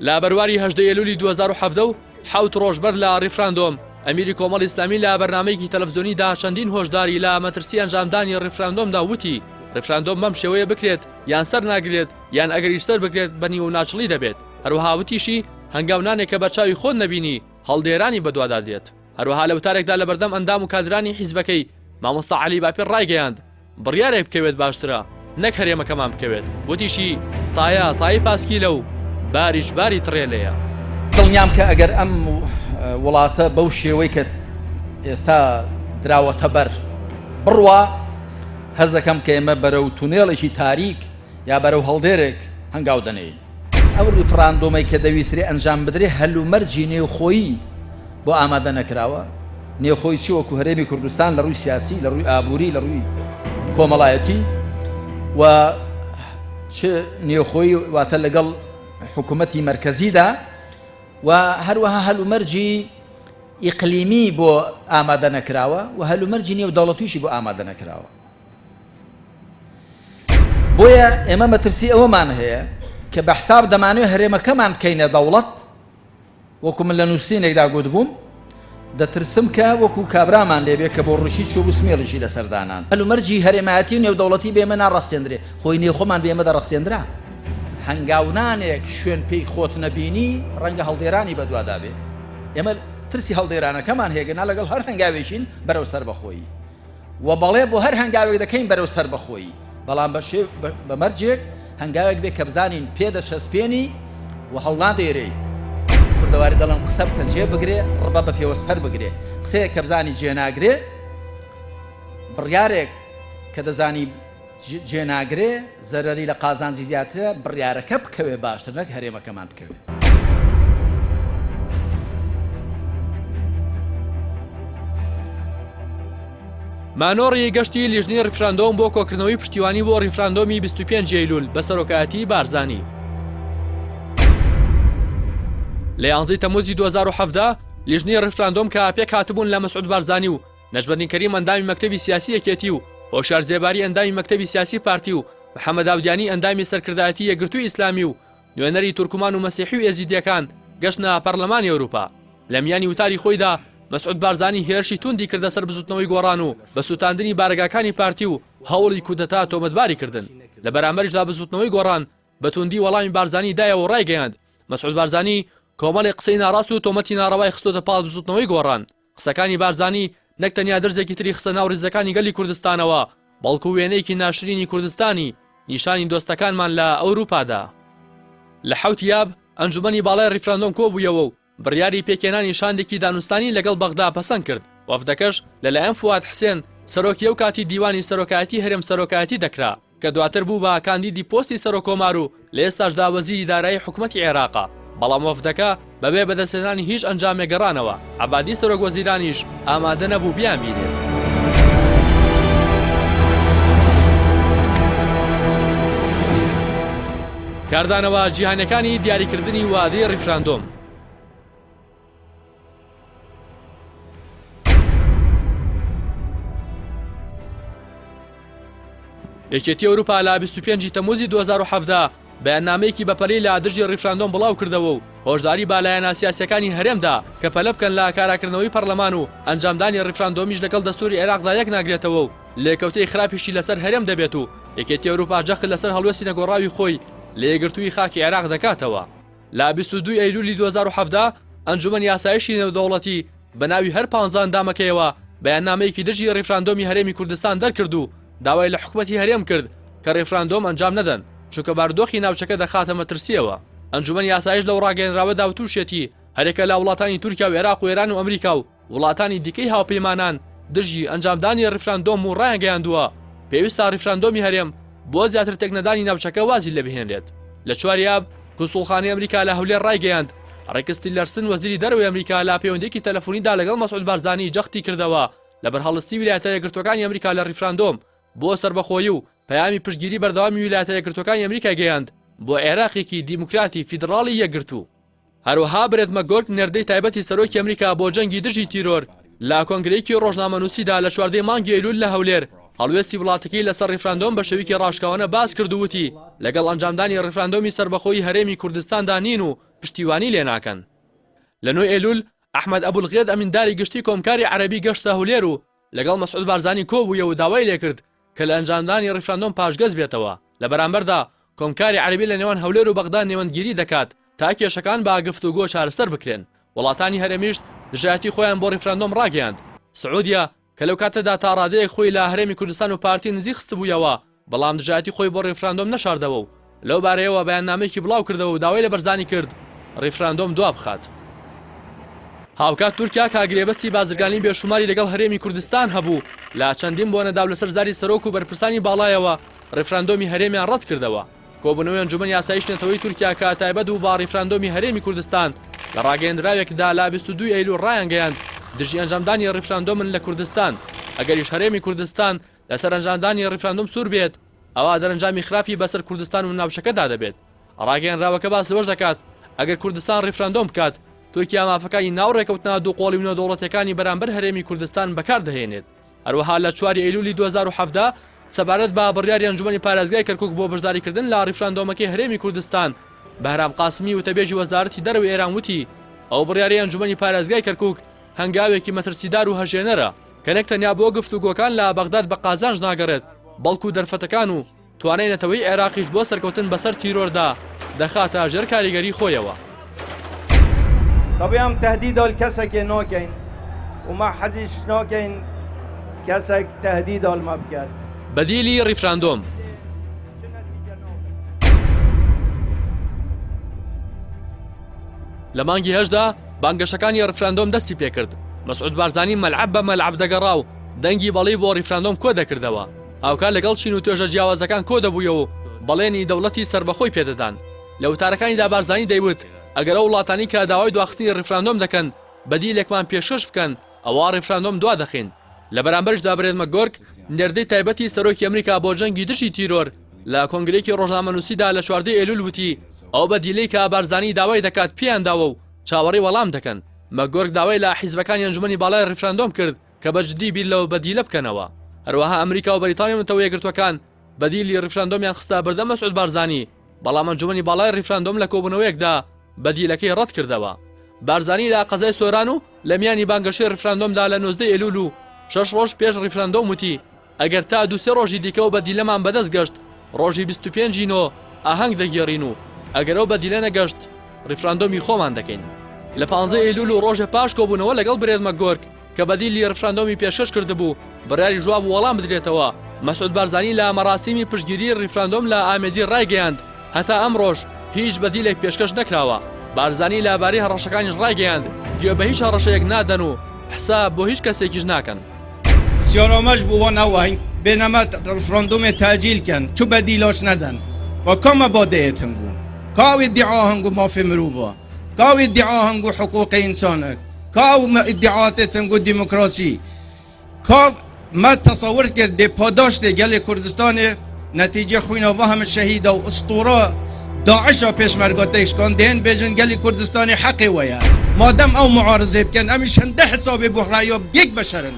لە بەرواری 18 ئێلولی 2017 و 7 ڕۆژبەر لە ڕیفراندۆم ئەمیری کۆمەڵی ئیسلامی لە بەرنامەیەکی تەلەڤیزیۆنیدا چەندین هۆشداری لە مەترسی ئەنجامدانی ڕیفراندۆمدا وتی ڕیفراندۆم بەم شێوەیە بکرێت یان سەر ناگرێت یان ئەگەریش سەر بکرێت بە نیوە ناچڵی دەبێت هەروەها وتیشی هەنگاونانێک کە بە چاوی خۆت نەبینی هەڵدێرانی بەدوادا دێت هەروەها لە وتارێکدا لە بەردەم ئەندام و کادرانی حیزبەکەی مامۆستا عەلی باپیر ڕایگەیاند بڕیارێک بکەوێت باشترە نەک هەرێمەکەمان بکەوێت وتیشی تایە پاسکی لەو باریش باری تڕێ لێیە دڵنیام کە ئەگەر ئەم وڵاتە بەو شێوەی کە ئێستا دراوەتە بەر بڕوا هەز دەکەم کە ئێمە بەرەو تونێڵێکی تاریک یا بەرەو هەڵدێرێک هەنگاو دەنێین ئەو ریفراندۆمەی کە دەویستری ئەنجام بدرێ هەلومەرجی نێوخۆیی بۆ ئامادە نەکراوە نێوخۆی چی وەکو هەرێمی کوردستان لە ڕووی سیاسی لە ڕووی ئابووری لە ڕووی کۆمەڵایەتی و چ نێوخۆی واتە لەگەڵ حکوومەتی مەرکەزیدا و هەروەها هەلومەرجی ئیقلیمی بۆ ئامادە نەکراوە و هەلومەرجی نێو دەوڵەتیشی بۆ ئامادە نەکراوە بۆیە ئێمە مەترسی ئەوەمان هەیە کە بە حساب دەمانوێت هەرێمەکەمان بکەینە دەوڵەت وەکو من لە نووسینێکدا گوت بووم دەترسم کە وەکو کابرامان لێبێ کە بۆ ڕوشی چوو بسمێڵشی لەسەردانان هەلومەرجی هەرێمایەتی و نێودەوڵەتی بێمە ناڕەخسێندرێ خۆی نێوخۆمان بێمە دەڕەخسێندرا هەنگاونانێک شوێن پێی خۆت نەبینی ڕەنگە هەڵدێرانی بەدوادا بێ ئێمە ترسی هەڵدێرانەکەمان هێگەنا لەگەڵ هەر هەنگاوێکین بەرەو سەر بەخۆیی و بەڵێ بۆ هەر هەنگاوێک دەکەین بەرەو سەر بەخۆیی بەڵام بە مەرجێک هەنگاوێک بێ کە بزانین پێدەشەسپێنی و هەڵنادێرێ کوردەواری دەڵێن قسە بکە جێ بگرێ ڕبە بە پێوە سەر بگرێ قسەیەک کە بزانی جێ ناگرێ بڕیارێک کە دەزانی جێ ناگرێ زەرەری لە قازانجی زیاترە بڕیارەکە بکەوێ باشتر نەک هەرێمەکەمان بکەوێ مانۆڕی گەشتی لیژنەی ڕیفراندۆم بۆ کۆکردنەوەی پشتیوانی بۆ ڕیفراندۆمی 25 ئەیلول بە سەرۆکایەتی بارزانی لە 11 تەموزی 2017 لیژنەی ڕیفراندۆم کە پێک هاتبوون لە مەسعود بارزانی و نەجمەدین کەریم ئەندامی مەکتەبی سیاسی یەکێتی و هۆشار زێباری ئەندامی مەکتەبی سیاسی پارتی و محەممەد داودیانی ئەندامی سەرکردایەتی یەکگرتووی ئیسلامی و نوێنەری تورکمان و مەسیحی و ئێزیدیەکان گەشتە پەرلەمانی ئەوروپا لە میانی وتاری خۆیدا مەسعود بارزانی هێرشی توندی کردە سەر بزوتنەوەی گۆڕان و بە سوتاندنی بارگاکانی پارتی و هەوڵی کودەتا تۆمەتباری کردن لە بەرامبەریشدا بزوتنەوەی گۆڕان بە توندی وەڵامی بارزانی دایەوە ڕایگەیاند مەسعود بارزانی کۆمەڵی قسەی ناڕاست و تۆمەتی ناڕەوای خستۆتە پاڵ بزوتنەوەی گۆڕان قسەکانی بارزانی نەک تەنیا دەرزێکی تری خستە ناو ڕیزەکانی گەلی کوردستانەوە بەڵکو وێنەیەکی ناشرینی کوردستانی نیشانی دۆستەکانمان لە ئەوروپادا لە حوت یاب ئەنجومەنی باڵای ڕیفراندۆم کۆبوویەوە و بڕیاری پێکێنانی شاندێکی دانوستانی لەگەڵ بەغدا پەسەند کرد وەفدەکەش لەلایەن فواد حسێن سەرۆکی ئەو کاتی دیوانی سەرۆکایەتی هەرێم سەرۆکایەتی دەکرا کە دواتر بوو بە کاندیدی پۆستی سەرۆکۆمار و لە ئێستاشدا وەزیری دارایی حکوومەتی عێراقا بەڵام وەفدەکە بەبێ بەدەستێنانی هیچ ئەنجامێک گەڕانەوە عەبادی سەرۆک وەزیرانیش ئامادە نەبوو بیانبینێت کاردانەوە جیهانیەکانی دیاریکردنی وادەی ڕیفراندۆم یەکێتی ئەوروپا لە 25 تەموزی 2017 بەیاننامەیەکی بەپەلەی لە دژی ڕیفراندۆم بڵاو کردەوە و هۆشداری بالایەنە سیاسیەکانی هەرێمدا کە پەلە بکەن لە کاراکردنەوەی پەرلەمان و ئەنجامدانی ڕیفراندۆمیش لەگەڵ دەستوری عێراقدا یەک ناگرێتەوە و لێکەوتەی خراپیشی لەسەر هەرێم دەبێت و یەکێتی ئەوروپا جەخت لەسەر هەڵوێستی نەگۆڕاوی خۆی لە یەکگرتووی خاکی عێراق دەکاتەوە لە 22 ئەیلولی 2017 ئەنجومەن یاسایشی نێودەوڵەتی بە ناوی هەر 15 ئەندامەکەیەوە بەیاننامەیەکی دژی ڕیفراندۆمی هەرێمی کوردستان دەرکرد و داوای لە حکوومەتی هەرێم کرد کە ڕیفراندۆم ئەنجام نەدەن چونکە باردۆخی ناوچەکە دەخاتە مەترسیەوە ئەنجومەن یاسایش لەو ڕاگەیەنراوەدا و تووشێتی هەرێکە لە وڵاتانی تورکیا و عێراق و ئێران و ئەمریکا و وڵاتانی دیکەی هاوپەیمانان دژی ئەنجامدانی ڕیفراندۆم و ڕایانگەیاندووە پێویستە ڕیفراندۆمی هەرێم بۆ زیاتر تێکنەدانی ناوچەکە وازی لێ بهێنرێت لە چواریاب کونسوڵخانەی ئەمریکا لە هەولێر ڕایگەیاند ڕێکستی لەرسن وەزیری دەرەوەی ئەمریکا لە پەیوەندیەکی تەلەفۆنیدا لەگەڵ مەسعود بارزانی جەختی کردەوە لە بەرهەڵستی ویلایەتە یەکگرتوەکانی ئەمریکا لە ڕیفراندۆم بۆ سەربەخۆیی و پەیامی پشتگیری بەردەوامی ویلایەتە یەکگرتوەکانی ئەمریکا گەیاند بۆ عێراقێکی دیموکراتی فیدراڵی یەکگرتوو. هەروەها برێت مەگۆرک نێردەی تایبەتی سەرۆکی ئەمریکا بۆ جەنگی دژی تیرۆر لە کۆنگرەیەکی ڕۆژنامەنووسیدا لە 14 مانگی ئەیلول لە هەولێر هەڵوێستی وڵاتەکەی لەسەر ڕیفراندۆم بە شێوەیەکی ڕاشکاوانە باس کردووتی لەگەڵ ئەنجامدانی ڕیفراندۆمی سربەخۆیی هەرێمی کوردستاندا نین و پشتیوانی لێ ناکەن. لە 9 ئەیلول ئەحمەد ئەبولغێد ئەمینداری گشتی کۆمکاری عەرەبی گەشتە هەولێر و لەگەڵ مەسعود بارزانی کۆبوویە و داوای لێکرد کە لە ئەنجامدانی ڕیفراندۆم پاشگەز بێتەوە. لە بەرامبەردا کۆمکاری عەرەبی لە نێوان هەولێر و بەغدا نێوەندگیری دەکات تا کێشەکان بە گفتوگۆ چارەسەر بکرێن. وڵاتانی هەرێمیش دژایەتی خۆیان بۆ ڕیفراندۆم ڕاگەیاند. سعودیا کە لەو کاتەدا تا ڕادەیەک خۆی لە هەرێمی کوردستان و پارتی نزیک خست بوویەوە بەڵام دژایەتی خۆی بۆ ڕیفراندۆم نەشاردەوە و لەو بارەیەوە بەیاننامەیەکی بڵاو کردەوە و داوای لە بەرزانی کرد ڕیفراندۆم دوا بخات. هاوکات تورکیا کاگرێبەستی بازرگانی بێشوماری لەگەڵ هەرێمی کوردستان هەبوو لە چەندین بۆ نەداو لەسەر زاری سەرۆک و بەرپرسانی باڵایەوە ڕیفراندۆمی هەرێمیان ڕەت کردەوە. کۆبوونەوەی ئەنجومەن یاسایی شنێتەوەی تورکیا کە تایبەت و با ڕیفراندۆمی هەرێمی کوردستان لە ڕاگەیەندراوێکدا لا 22 ئەیلول ڕایان گەیاند دژی ئەنجامدانی ڕیفراندۆمن لە کوردستان ئەگەریش هەرێمی کوردستان لەسەر ئەنجامدانی ڕیفراندۆم سوور بێت ئەوە دەرەنجامی خراپی بەسەر کوردستان و ناوچەکەدا دەبێت. ڕاگەیەنراوەکە باس لەوەش دەکات ئەگەر کوردستان ڕیفراندۆم بکات تورکیا مافەکانی ناوڕێکەوتنا دوو قۆڵی و نەودەوڵەتیەکانی بەرامبەر هەرێمی کوردستان بەکاردەهێنێت. هەروەها لە 4 ئەیلولی 2017 سەبارەت بە بڕیاری ئەنجومەنی پارێزگای کەرکووک بۆ بەشداریکردن لە ڕیفراندۆمەکەی هەرێمی کوردستان بەهرام قاسمی وتەبێژی وەزارەتی دەرەوەی ئێران وتی ئەو بڕیاری ئەنجومەنی پارێزگای کەرکووک هەنگاوێکی مەترسیدار و هەژێنەرە کە نەک تەنیا بۆ گفتوگۆکان لە بەغداد بە قازانج ناگەڕێت بەڵکو دەرفەتەکان و توانای نەتەوەی عێراقیش بۆ سەرکەوتن بەسەر تیرۆردا دەخاتە ژێر کاریگەری خۆیەوە. طبعا تهديد الكسك نوكين وما حزش نوكين كسك تهديد المبكر بەدیلی ڕیفراندۆم. لە مانگی هەشدا بانگەشەکانی ڕیفراندۆم دەستی پێکرد. مەسعود بارزانی مەلعەب بە مەلعەب دەگەڕا و دەنگی بەڵی بۆ ڕیفراندۆم کۆ دەکردەوە. هاوکار لەگەڵ چین و توێژە جیاوازەکان کۆ دەبوویەوە و بەڵێنی دەوڵەتی سربەخۆی پێدەدان. لە وتارەکانیدا بارزانی دەیوت ئەگەر ئەو وڵاتانی کە داوای دواخستنی ڕیفراندۆم دەکەن بەدیلێکمان پێشکەش بکەن ئەوە ڕیفراندۆم دوا دەخین. لە بەرامبەرشدا برێت مەگۆرک نێردەی تایبەتی سەرۆکی ئەمریکا بۆ جەنگی دژی تیرۆر لە کۆنگرەیەکی ڕۆژنامەنووسیدا لە 14 ئەیلول وتی ئەو بەدیلەی کە بارزانی داوای دەکات پێیانداوە و چاوەڕی وەڵام دەکەن. مەگۆرک داوای لە حیزبەکانی ئەنجومەنی باڵای ڕیفراندۆم کرد کە بەجددی بیر لەوە بەدیلە بکەنەوە. هەروەها ئەمریکا و بەریتانیا نەتەوە یەکگرتوەکان بەدیلی ڕیفراندۆمیان خستە بەردەم مەسعود بارزانی بەڵام ئەنجومەنی باڵای ڕیفراندۆم لە کۆبوونەوەیەکدا بەدیلەکەی ڕەت کردەوە. بارزانی لە قەزای سۆران و لە میانی بانگەشەی ڕیفراندۆمدا لە 19 ئەیلول و 6 ڕۆژ پێش ڕیفراندۆم وتی ئەگەر تا 2-3 ڕۆژی دیکە و بەدیلەمان بەدەست گەشت ڕۆژی 25 ئاهەنگ دەگێڕین و ئەگەر ئەو بەدیلە نەگەشت ڕیفراندۆمی خۆمان دەکەین. لە 15 ئەیلول و ڕۆژە پاش کۆبوونەوە لەگەڵ برێت مەگۆرک کە بەدیلی ڕیفراندۆمی پێشکەش کردبوو بڕیاری جواب وەڵام بدرێتەوە. مەسعود بارزانی لە مەراسیمی پشتگیری ڕیفراندۆم لە ئامێدی ڕایگەیاند هەتا ئەمڕۆژ هیچ بەدیلێک پێشکەش نەکراوە. بارزانی لەبارەی هەڕەشەکانیش ڕایگەیاند گوێ بە هیچ هەڕەشەیەک نادەن و حساب بۆ هیچ کەسێکیش ناکەن. سیارامەش بووە نەوەین بێنەمە ڕفراندۆمێ تاجیلکەن چوو بەدیلۆش نەدەن و کۆمە بۆدەیەت هەنگوو کاوی ادعا هەنگوو مافی مرۆڤە کاوی ادعا هەنگوو حقوقی ئینسانە کاو ادعااتێت هەنگوو دیموکراسی کاو ما تصور کرد دێ پاداشتێ گەلێ کوردستانێ نەتیجە خوینەوە هەمە شەهیدە و ئوستوڕە داعشە پێشمەرگۆتێکشکان دێن بێژن گەلی کوردستانی حەقی وەیە مادەم ئەو معارزێ بکەن ئەمیش هەندە حسابێ بۆ ڕایۆ یەک بەشەرن.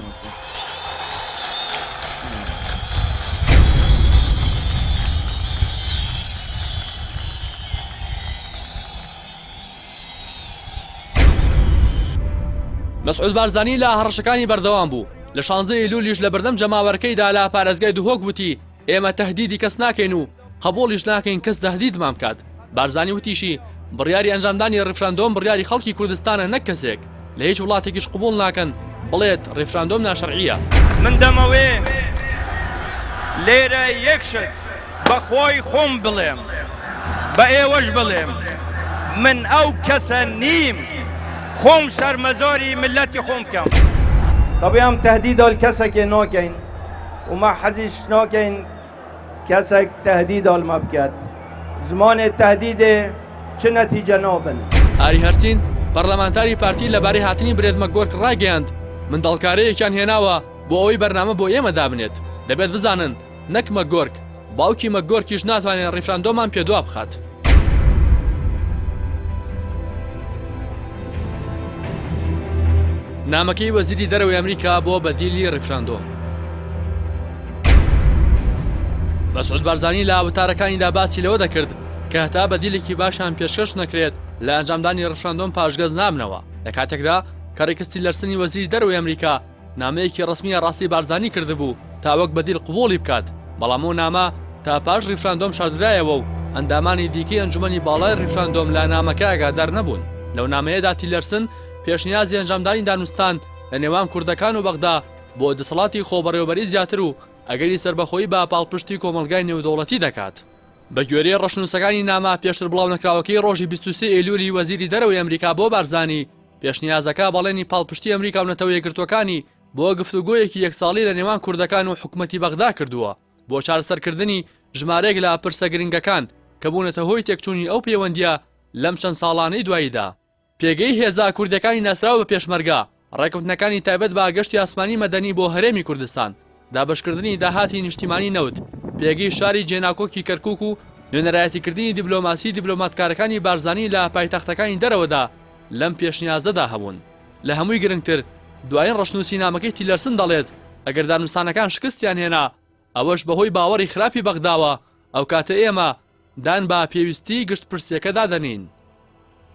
مەسعود بارزانی لە هەڕەشەکانی بەردەوام بوو. لە 16 ئەیلولیش لە بەردەم جەماوەرەکەیدا لە پارێزگای دوهۆک وتی ئێمە تەهدیدی کەس ناکەین و قبوڵیش ناکەین کەس تەهدیدمان بکات. بارزانی وتیشی بڕیاری ئەنجامدانی ڕیفراندۆم بڕیاری خەڵکی کوردستانە نەک کەسێک لە هیچ وڵاتێکیش قبوڵ ناکەن بڵێت ڕیفراندۆم ناشەرعیە. من دەمەوێ لێرە یەکشت بەخۆی خۆم بڵێم بە ئێوەش بڵێم من ئەو کەسە نیم خۆم شەرمەزاری ملەتی خۆم بکەم. طبعا تهديد الكسك نوكين وما حزش نوكين كسك تهديد المبكات زمان التهديد چه نتيجة نوبل. ئاری هەرچین پەرلەمانتاری پارتی لەبارەی هاتنی برێت مەگۆرک ڕاگەیاند منداڵکارەیەکیان هێناوە بۆ ئەوەی بەرنامە بۆ ئێمە دابنێت. دەبێت بزانن نەک مەگۆرک باوکی مەکگۆرکیش ناتوانێت ڕیفراندۆمان پێدوا بخات. نامەکەی وەزیری دەرەوەی ئەمریکا بۆ بەدیلی ڕیفراندۆم. مەسعود بارزانی لە وتارەکانیدا باسی لەوە دەکرد کە هەتا بەدیلێکی باشیان پێشکەش نەکرێت لە ئەنجامدانی ڕیفراندۆم پاشگەز نامنەوە لە کاتێکدا کە ڕێکخستی لەرسنی وەزیری دەرەوەی ئەمریکا نامەیەکی ڕسمیە ڕاستی بارزانی کردبوو تا وەک بەدیل قبوڵی بکات، بەڵام ئەو نامە تا پاش ڕیفراندۆم شاردرایەوە و ئەندامانی دیکەی ئەنجومەنی باڵای ڕیفراندۆم لە نامەکە ئاگادار نەبوون. لەو نامەیەدا تیلەرسن پێشنیازی ئەنجامدانی دانوستان لە نێوان کوردەکان و بەغدا بۆ دەسەڵاتی خۆبەڕێوەبەری زیاتر و ئەگەری سربەخۆیی بە پاڵپشتی کۆمەلگای نێودەوڵەتی دەکات. بە گوێرەی ڕەشنووسەکانی نامە پێشتر بڵاو نەکراوەکەی ڕۆژی 23 ئەیلولی وەزیری دەرەوەی ئەمریکا بۆ بارزانی پێشنیازەکە بەڵێنی پاڵپشتی ئەمریکا و نەتەوە یەکگرتوەکانی بۆ گفتوگۆیەکی یەکساڵی لە نێوان کوردەکان و حکومەتی بەغدا کردووە بۆ چارەسەرکردنی ژمارەیەک لە پرسە گرنگەکان کە بوونەتە هۆی تێکچوونی ئەو پەیوەندیە لەم چەند ساڵانەی دواییدا. پێگەی هێزا کوردەکانی ناسراو بە پێشمەرگا ڕێکەوتنەکانی تایبەت بە گەشتی ئاسمانی مەدەنی بۆ هەرێمی کوردستان، دابشکردنی داهاتی نیشتیمانی نەوت، پێگەی شاری جێناکۆکی کەرکووک و نوێنەرایەتیکردنی دیبلۆماسی دیبلۆماتکارەکانی بارزانی لە پایتەختەکانی دەرەوەدا لەم پێشنیازەدا هەبوون. لە هەمووی گرنگتر دوایین ڕەشنووسی نامەکەی تیلەرسن دەڵێت ئەگەر دانوستانەکان شکستیان هێنا ئەوەش بەهۆی باوەڕی خراپی بەغداوە، ئەو کاتە ئێمە دان بە پێویستی گشت پرسیەکەدا دەنین.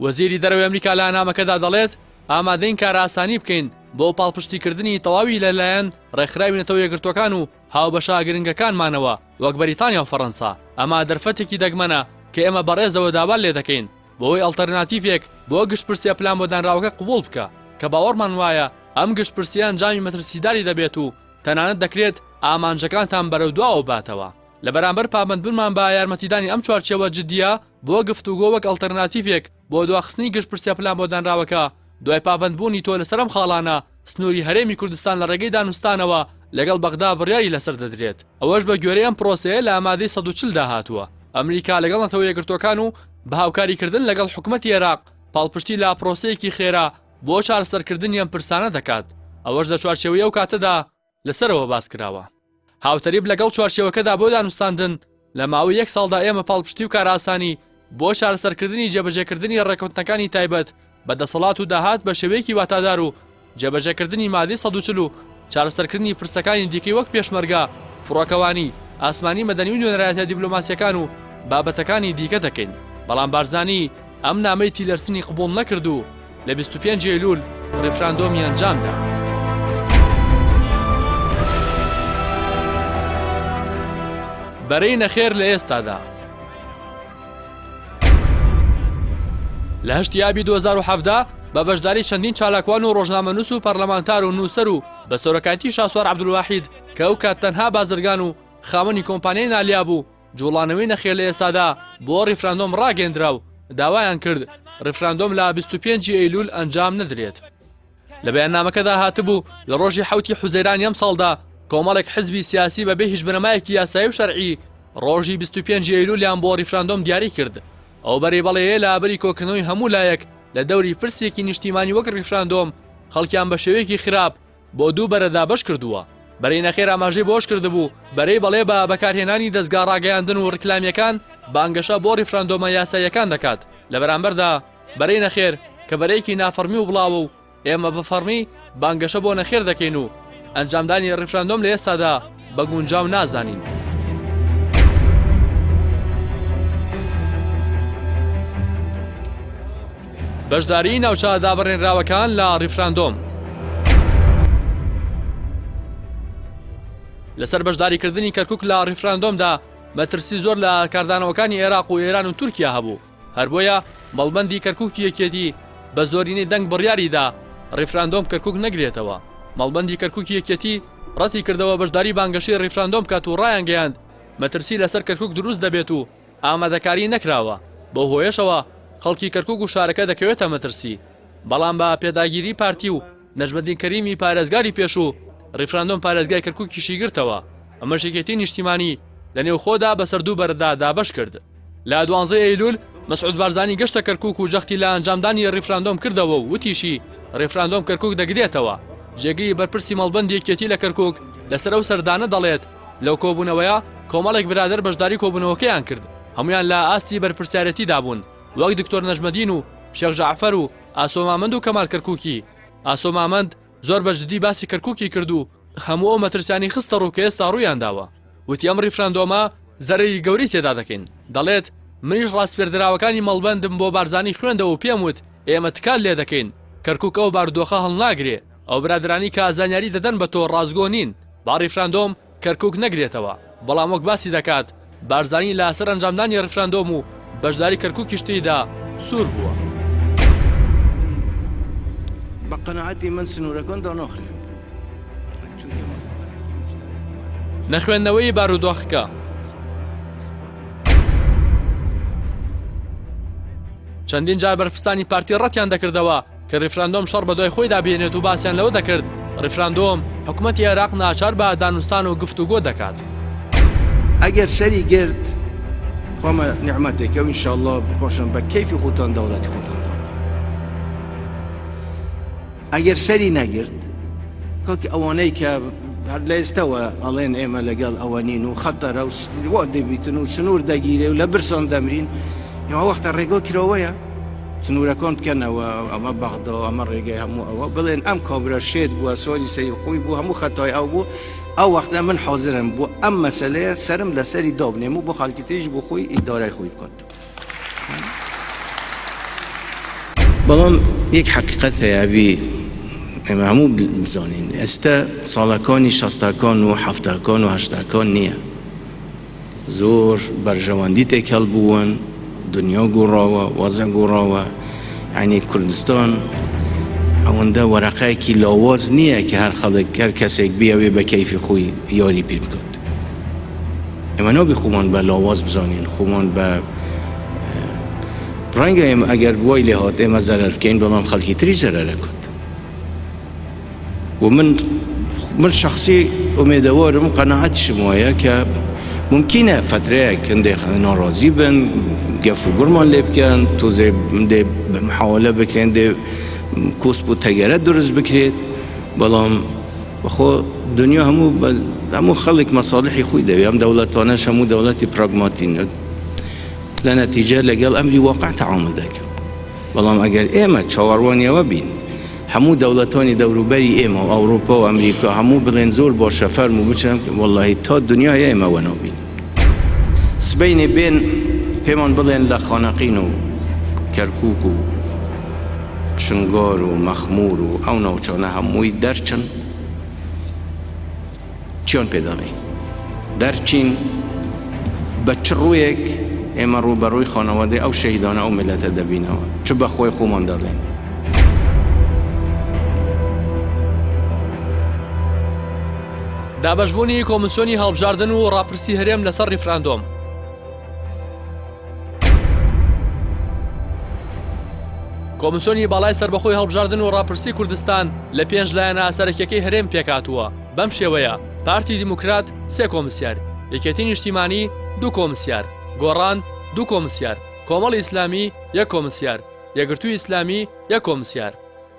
وەزیری دەرەوەی ئەمریکا لە نامەکەدا دەڵێت ئامادەین کارە ئاسانی بکەین بۆ پاڵپشتیکردنی تەواوی لەلایەن ڕێکخراوی نەتەوە یەکگرتوەکان و هاوبەشە گرنگەکانمانەوە وەک بەریتانیا و فەڕەنسا. ئەمە دەرفەتێکی دەگمەنە کە ئێمە بەڕێزەوە داوال لێ دەکەین بۆی ئەڵتەرناتیڤێک بۆ گشتپرسیە پلان بۆ دانراوەکە قبوڵ بکە کە باوەڕمان وایە ئەم گشتپرسیان جامی مەترسیداری دەبێت و تەنانەت دەکرێت ئامانجەکانتان بەرەو دواوە باتەوە. لە بەرامبەر پابەندبوونمان بە یارمەتیدانی ئەم چوارچێوە جددیە بۆ گفتوگۆ وەک ئەڵتەرناتیڤێک بۆ دواخستنی گشتپرسیە پلان بۆ دانراوەکە دوای پابەندبوونی تۆ لەسەرم خاڵانە سنووری هەرێمی کوردستان لە ڕێگەی دانوستانەوە لەگەڵ بەغدا بڕیاری لەسەر دەدرێت. ئەوەش بە گوێرەی ئەم پرۆسەیە لە ئامادەی 140 داهاتووە. ئەمریکا لەگەڵ نەتەوە یەکگرتوەکان و بە هاوکاریکردن لەگەڵ حکومەتی عێراق پاڵپشتی لە پرۆسەیەکی خێرا بۆ چارەسەرکردنی ئەم پرسانە دەکات. ئەوەش لە چوارچێوەیە و کاتەدا لەسەرەوە باس کراوە. هاوتەریب لەگەڵ چوارچێوەکەدا بۆ دانوستاندن لە ماوەی یەک ساڵدا ئێمە پاڵپشتی و کاراسانی بۆ چارەسەرکردنی جێبەجێکردنی ڕێکەوتنەکانی تایبەت بەدەسەڵات و داهات بە شێوەیەکی واتادار و جێبەجێکردنی مادەی 140 و چارەسەرکردنی پرسەکانی دیکەی وەک پێشمەرگا، فڕۆکەوانی، ئاسمانی مەدەنی و نوێنەرایەتە دیبلۆماسیەکان و بابەتەکانی دیکە دەکەین. بەڵام بارزانی ئەم نامەی تیلەرسنی قبوڵ نەکرد و لە 25 ئەیلول ڕیفراندۆمی ئەنجامدا. بەرەی نەخێر لە ئێستادا لە هەشتیابی 2017 بە بەشداری چەندین چالاکوان و ڕۆژنامەنووس و پەرلەمانتار و نووسەر و بە سۆرەکاتی شاسوار عەبدولواحید کە ئەو کات تەنها بازرگان و خاوەنی کۆمپانیای نالیا بوو جوڵانەوەی نەخێر لە ئێستادا بۆ ڕیفراندۆم ڕاگەیەندرا و داوایان کرد ڕیفراندۆم لە 25 ئەیلول ئەنجام نەدرێت. لە بەیاننامەکەدا هاتبوو لە ڕۆژی 7 حوزەیرانی ئەم ساڵدا کۆمەڵێک حزبی سیاسی بەبێ هیچ بنەمایەکی یاسایی و شەرعی ڕۆژی 25 ئەیلولیان بۆ ڕیفراندۆم دیاری کرد. ئەو بەرێبەڵەیە لە ئابەری کۆکردنەوەی هەموو لایەک لە دەوری پرسێکی نیشتیمانی وەک ڕیفراندۆم خەڵکیان بە شێوەیەکی خراپ بۆ دوو بەرەدا بەش کردووە. بەرەی نەخێر ئاماژەی بۆش کردبوو بەرەی بەڵێ بە بەکارهێنانی دەستگا ڕاگەیاندن و ڕکلامیەکان بانگەشە بۆ ڕیفراندۆمە یاساییەکان دەکات. لە بەرامبەردا بەرەی نەخێر کە بەرەیەکی نافەرمی و بڵاوە و ئێمە بەفەرمی بانگەشە بۆ نەخێر دەکەین و ئەنجامدانی ڕیفراندۆم لە ئێستادا بە گونجاو نازانین. بەشداری ناوچە دابڕێنراوەکان لە ڕیفراندۆم لەسەر بەشداریکردنی کەرکووک لە ڕیفراندۆمدا مەترسی زۆر لە کاردانەوەکانی عێراق و ئێران و تورکیا هەبوو. هەر بۆیە مەڵبەندی کەرکووکی یەکێتی بە زۆرینەی دەنگ بڕیاریدا ڕیفراندۆم کەرکووک نەگرێتەوە. مەڵبەندی کەرکووکی یەکێتی ڕەتی کردەوە بەشداری بانگەشەی ڕیفراندۆم کات و ڕایان گەیاند مەترسی لەسەر کەرکووک دروست دەبێت و ئامادەکاری نەکراوە. بۆ هۆیشەوە خەڵکی کەرکووک و شارەکە دەکەوێتە مەترسی. بەڵام بە پێداگیری پارتی و نەجمەدین کەریمی پارێزگاری پێشوو ڕیفراندۆم پارێزگای کەرکووکیشی گرتەوە. ئەمە شێکێتی نیشتیمانی لە نێو خۆدا بەسەر دوو بەرەدا دابەش کرد. لە 12 ئەیلول مەسعود بارزانی گەشتە کەرکووک و جەختی لە ئەنجامدانی ڕیفراندۆم کردەوە و وتیشی ڕیفراندۆم کەرکووک دەگرێتەوە. جێگری بەرپرسی مەڵبەندی یەکێتی لە کەرکووک لەسەر ئەو سەردانە دەڵێت لەو کۆبوونەوەیە کۆمەڵێک برادر بەشداری کۆبوونەوەکەیان کرد هەمویان لە ئاستی بەرپرسیارەتیدا بوون وەک دکتۆر نەژمەدین و شێخ جەعفەر و ئاسۆ مامەند و کەمال کەرکووکی ئاسۆ مامەند زۆر بەجددی باسی کەرکووکی کرد و هەموو ئەو مەترسیانی خستە ڕوو کە ئێستا ڕوویان داوە وتی ئەم ریفراندۆمە زەرەری گەوری تێدا دەکەین دەڵێت منیش ڕاستپێردراوەکانی مەڵبەندم بۆ بارزانی خوێندەوە و پێم وت ئێمە تکال لێ دەکەین کەرکووک ئەو بارودۆخە هەڵناگرێ ئەو برادرانی کە ئازانیاری دەدەن بە تۆ ڕازگۆ نین با ریفراندۆم کەرکووک نەگرێتەوە بەڵام وەک باسی دەکات بارزانی لەسەر ئەنجامدانی ریفراندۆم و بەشداری کەرکووکی شتیدا سوور بووە بە قەنەعەتی من سنوورەکان داناخرێن نەخوێندنەوەی بارودۆخەکە چەندین جار بەرپرسانی پارتی ڕەتیان دەکردەوە کە ریفراندۆم شەڕ بە دوای خۆی دابێنێت و باسییان لەوە دەکرد ریفراندۆم حکوومەتی عێراق ناچار بە دانوستان و گفتوگۆ دەکات ئەگەر سەری گرت خۆمە نیعمەتێکە و ئینشاءالله بپۆشن بە کەیفی خۆتان دەوڵەتی خۆتان ئەگەر سەری نەگرت کاکی ئەوانەی کە هەر لە ئێستەوە ئەڵێن ئێمە لەگەڵ ئەوەنین و خەتەرە و وا دەبیتن و سنوور دەگیرێ و لە برسان دەمرین ئێوە وەختە ڕێگۆ کرەوەیە سنوورەکان بکەنەوە ئەمە بەغدا ئەمە ڕێگەی هەموو ئەوە بڵێن ئەم کابرا شێت بووە سۆری سەری خۆی بوو هەموو خەتای ئەو بوو ئەو وەختە من حاضرم بۆ ئەم مەسەلەیە سرم لەسەری دابنێم و بۆ خەڵکی تریش بۆ خۆی ئیدارای خۆی بکات بەڵام یەک حەقیقەت هەیە بی ئێمە هەموو بزانین ئێستا ساڵەکانی شەستەکان و هەفتەکان و هەشتەکان نییە زۆر بەرژەوەندی تێکەڵ بوون دنیا گۆڕاوە وەزە گۆڕاوە یعنی کوردستان ئەوەندە وەرەقەیەکی لاواز نییە کە هەر خەڵک هەر کەسێک بیاوێ بە کەیفی خۆی یاری پێ بکات ئێمە نابێ خۆمان بە لاواز بزانین خۆمان بە ڕەنگە ئێمە ئەگەر وای لێ هات ئێمە زەرەر بکەین بەڵام خەڵکی تری زەرەرە کات و من شخصی ئومێدەوارم قەنەعەتیشم وایە کە ممکنە فترەیەک هەندێک ناڕازی بن گەف و گوڕمان لێ بکەن تۆزێ دێ محاولە بکرێن دێ کۆسپ و تەگەرە دروست بکرێت بەڵام بەخۆ دنیا هەموو خەڵک مەساڵحی خۆی دەوێت ئەم دەوڵەتانەش هەموو دەوڵەتی پراگماتین لە نەتیجە لەگەڵ ئەمری واقع تەعامل دەکەن بەڵام ئەگەر ئێمە چاوەڕوانیەوە بین هەموو دەوڵەتانی دەوروبەری ئێمە و ئەوروپا و ئەمریکا هەموو بڵێن زۆر باشە فەرم و بچن وەڵڵاهی تا دنیای ئێمەوە نابین سبەینێ بێن پێمان بڵێن لە خانەقین و کەرکووک و شنگار و مەخمور و ئەو ناوچانە هەمووی دەرچن چیان پێدەڵێ دەرچین بە چ ڕوویەک ئێمە ڕووبەڕووی خانەوادەی ئەو شەهیدانە ئەو میلەتە دەبینەوە چ بە خۆی خۆمان دەڵێن دابەشبوونی کۆمسیۆنی هەڵبژاردن و ڕاپرسی هەرێم لەسەر ریفراندۆم کۆمسیۆنی باڵای سەربەخۆی هەڵبژاردن و ڕاپرسی کوردستان لە پێنج لایەنە سەرەکیەکەی هەرێم پێکاتووە بەم شێوەیە پارتی دیموکرات 3 کۆمسیار یەکێتی نیشتیمانی 2 کۆمسیار گۆڕان 2 کۆمسیار کۆمەڵی ئیسلامی 1 کۆمسیار یەکگرتووی ئیسلامی 1 کۆمسیار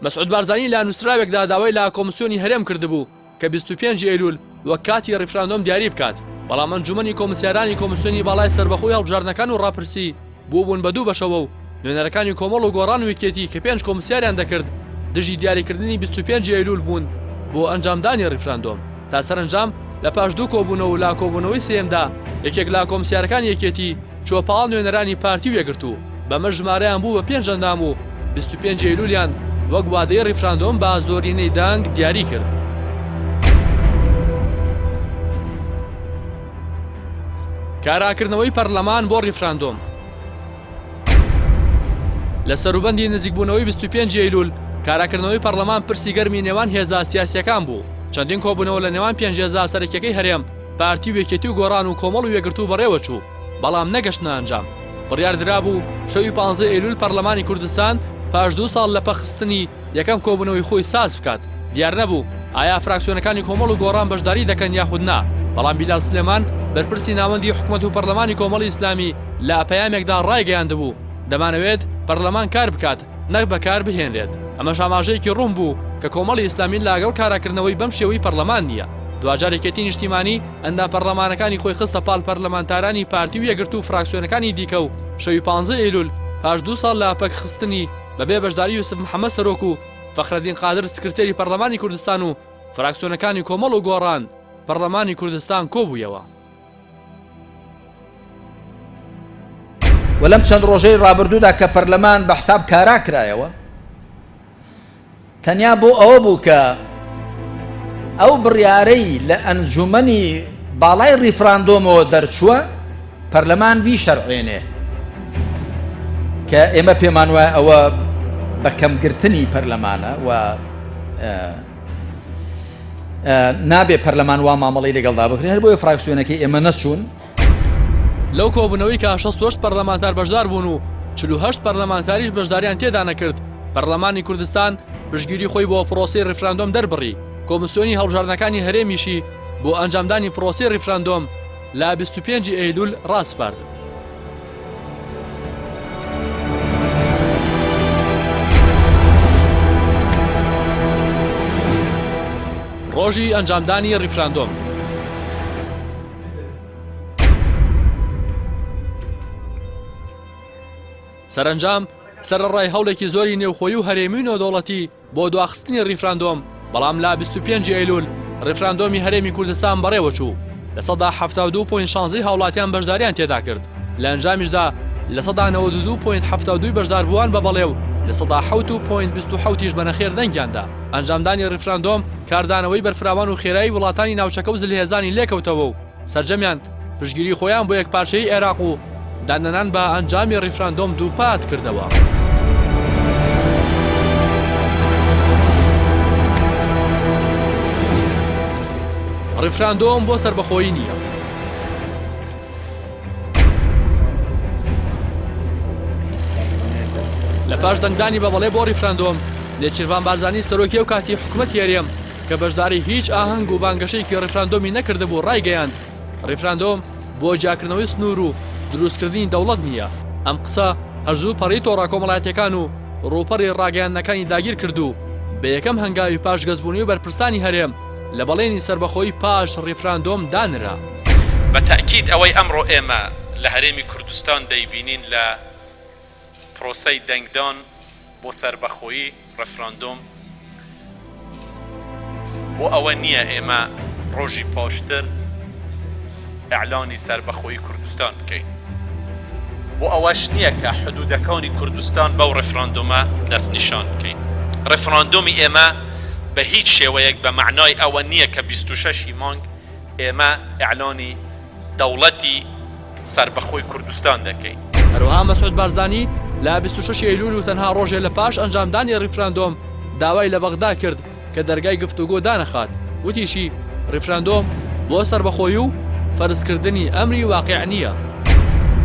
مەسعود بارزانی لە نووسراوێکدا داوای لە کۆمسیۆنی هەرێم کردبوو کە 25 ئەیلول وەک کاتی ریفراندۆم دیاری بکات بەڵام ئەنجومەنی کۆمسیارانی کۆمسیۆنی باڵای سەربەخۆی هەڵبژاردنەکان و ڕاپرسی بوون بە 2 بەشەوە و نوێنەرەکانی کۆمەڵ و گۆڕان و یەکێتی کە 5 کۆمسیاریان دەکرد دژی دیاریکردنی 25 ئەیلول بوون بۆ ئەنجامدانی ریفراندۆم تا سەرنجام لە پاش 2 کۆبوونەوە و لا کۆبوونەوەی سێمدا یەکێک لا کۆمسیارەکان یەکێتی چۆپاڵ نوێنەرانی پارتی وێگرتو بەمە ژمارەیان بوو بە 5 ئەندام و 25 ئەیلولیان وەک وادەی ریفراندۆم بە زۆرینەی دانگ دیاری کرد کاراکردنەوەی پەرلەمان بۆ ریفراندۆم لە سەروبەندی نزیکبوونەوەی 25 ئەیلول کاراکردنەوەی پەرلەمان پرسی گەرمی نێوان هێزە سیاسیەکان بوو چەندین کۆبوونەوە لە نێوان 5 هێزە سەرەکیەکەی هەرێم پارتی و یەکێتی و گۆڕان و کۆمەڵ و یەکگرتوو بەڕێوە چوو بەڵام نەگەشتنە ئەنجام بڕیاردرا بوو شەوی 15 ئەیلول پەرلەمانی کوردستان پاش 2 ساڵ لە پەخستنی یەکەم کۆبوونەوەی خۆی ساز بکات دیار نەبوو ئایا فراکسیۆنەکانی کۆمەڵ و گۆڕان بەشداری دەکەن یاخود نا بەڵام بیلال سلێمان بەرپرسی ناوەندی حکوومەت و پەرلەمانی کۆمەڵی ئیسلامی لە پەیامێکدا ڕایگەیاندبوو دەمانەوێت پەرلەمان کار بکات نەک بەکار بهێنرێت ئەمە ئاماژەیەکی ڕوون بوو کە کۆمەڵی ئیسلامی لاگەڵ کاراکردنەوەی بەم شێوەی پەرلەمان نییە دوجارێکێتی نیشتیمانی ئەندا پەرلەمانەکانی خۆی خستە پاڵ پەرلەمانتارانی پارتی و یەکگرتوو و فراکسیۆنەکانی دیکە و شەوی 15 ئەیلول پاش 2 ساڵ لە پەک خستنی بەبێ بەشداری یوسف محەممەد سەرۆک و فەخرەدین قادر سکرتێری پەرلەمانی کوردستان و فراکسیۆنەکانی کۆمەڵ و گۆڕان پەرلەمانی کوردستان کۆبوویەوە. و لەم چەند ڕۆژەی ڕابردوودا کە پەرلەمان بە حساب کارا کرایەوە تەنیا بۆ ئەوە بوو کە ئەو بڕیارەی لە ئەنجومەنی باڵای ریفراندۆمەوە دەرچووە پەرلەمان بیشەرعێنێ کە ئێمە پێمان وایە ئەوە بە کەمگرتنی پەرلەمانە و نابێ پەرلەمان وا مامەڵی لەگەڵدا بکرێن هەر بۆیە فراکسیۆنەکەی ئێمە نەچوون. لەو کۆبوونەوەی کە 68 پەرلەمانتار بەشدار بوون و 48 پەرلەمانتاریش بەشداریان تێدا نەکرد، پەرلەمانی کوردستان پشتگیری خۆی بۆ پرۆسەی ریفراندۆم دەربڕی. کۆمسیۆنی هەڵبژاردنەکانی هەرێمیشی بۆ ئەنجامدانی پرۆسەی ریفراندۆم لە 25 ئەیلول ڕاستپارد. ڕۆژی ئەنجامدانی ریفراندۆم. سەرنجام سەرڕای هەوڵێکی زۆری نێوخۆیی و هەرێمی و نێودەوڵەتی بۆ دواخستنی ریفراندۆم، بەڵام لە 25 ئەیلول ریفراندۆمی هەرێمی کوردستان بەڕێوە چوو. لە سەدا 72.16 هاوڵاتیان بەشداریان تێدا کرد. لە ئەنجامیشدا لە سەدا 92.72 بەشدار بووان بە بەڵێو لە سەدا 7.27 بەنەخێر دەنگیاندا. ئەنجامدانی ریفراندۆم کاردانەوەی بەرفراوان و خێرایی وڵاتانی ناوچەکە و زلهێزانی لێکەوتەوە و سەرجەمیان پشتگیری خۆیان بۆ یەکپارچەی عێراق و دانەنان بە ئەنجامی ریفراندۆم دووپات کردەوە. ریفراندۆم بۆ سەربەخۆیی نییە. لە پاش دەنگدانی بە بەڵێ بۆ ریفراندۆم، لێچیروان بارزانی سەرۆکی و کاتی حکوومەت هێرێم کە بەشداری هیچ ئاهەنگ و بانگەشەیەکی ریفراندۆمی نەکردبوو ڕایگەیاند ریفراندۆم بۆ جاکردنەوەی سنوور و دروستکردنی دەوڵەت نییە. ئەم قسە هەرزوو پەڕی تۆڕا کۆمەڵایەتیەکان و ڕووپەڕی ڕاگەیاندنەکانی داگیر کردو بە یەکەم هەنگاوی پاش گەزبوونی و بەرپرسانی هەرێم لە بەڵێنی سەربەخۆیی پاش ریفراندۆم دانرا. بە تاکید ئەوەی ئەمڕۆ ئێمە لە هەرێمی کوردستان دەیبینین لە پرۆسەی دەنگدان بۆ سەربەخۆیی ریفراندۆم بۆ ئەوە نییە ئێمە ڕۆژی پاشتر ئەعلانی سەربەخۆیی کوردستان بکەین. بۆ ئەوەش نییە کە حدودەکانی کوردستان بەو ریفراندۆمە دەستنیشان بکەین. ریفراندۆمی ئێمە بە هیچ شێوەیەک بە معنای ئەوە نییە کە 26 مانگ ئێمە ئەعلانی دەوڵەتی سەربەخۆی کوردستان دەکەین. هەروەها مەسعود بارزانی لە 26 ئەیلول و تەنها ڕۆژێ لە پاش ئەنجامدانی ریفراندۆم داوای لە بەغدا کرد کە دەرگای گفتوگۆ دانەخات. وتیشی ریفراندۆم بۆ سەربەخۆیی و فەرزکردنی ئەمری واقع نییە.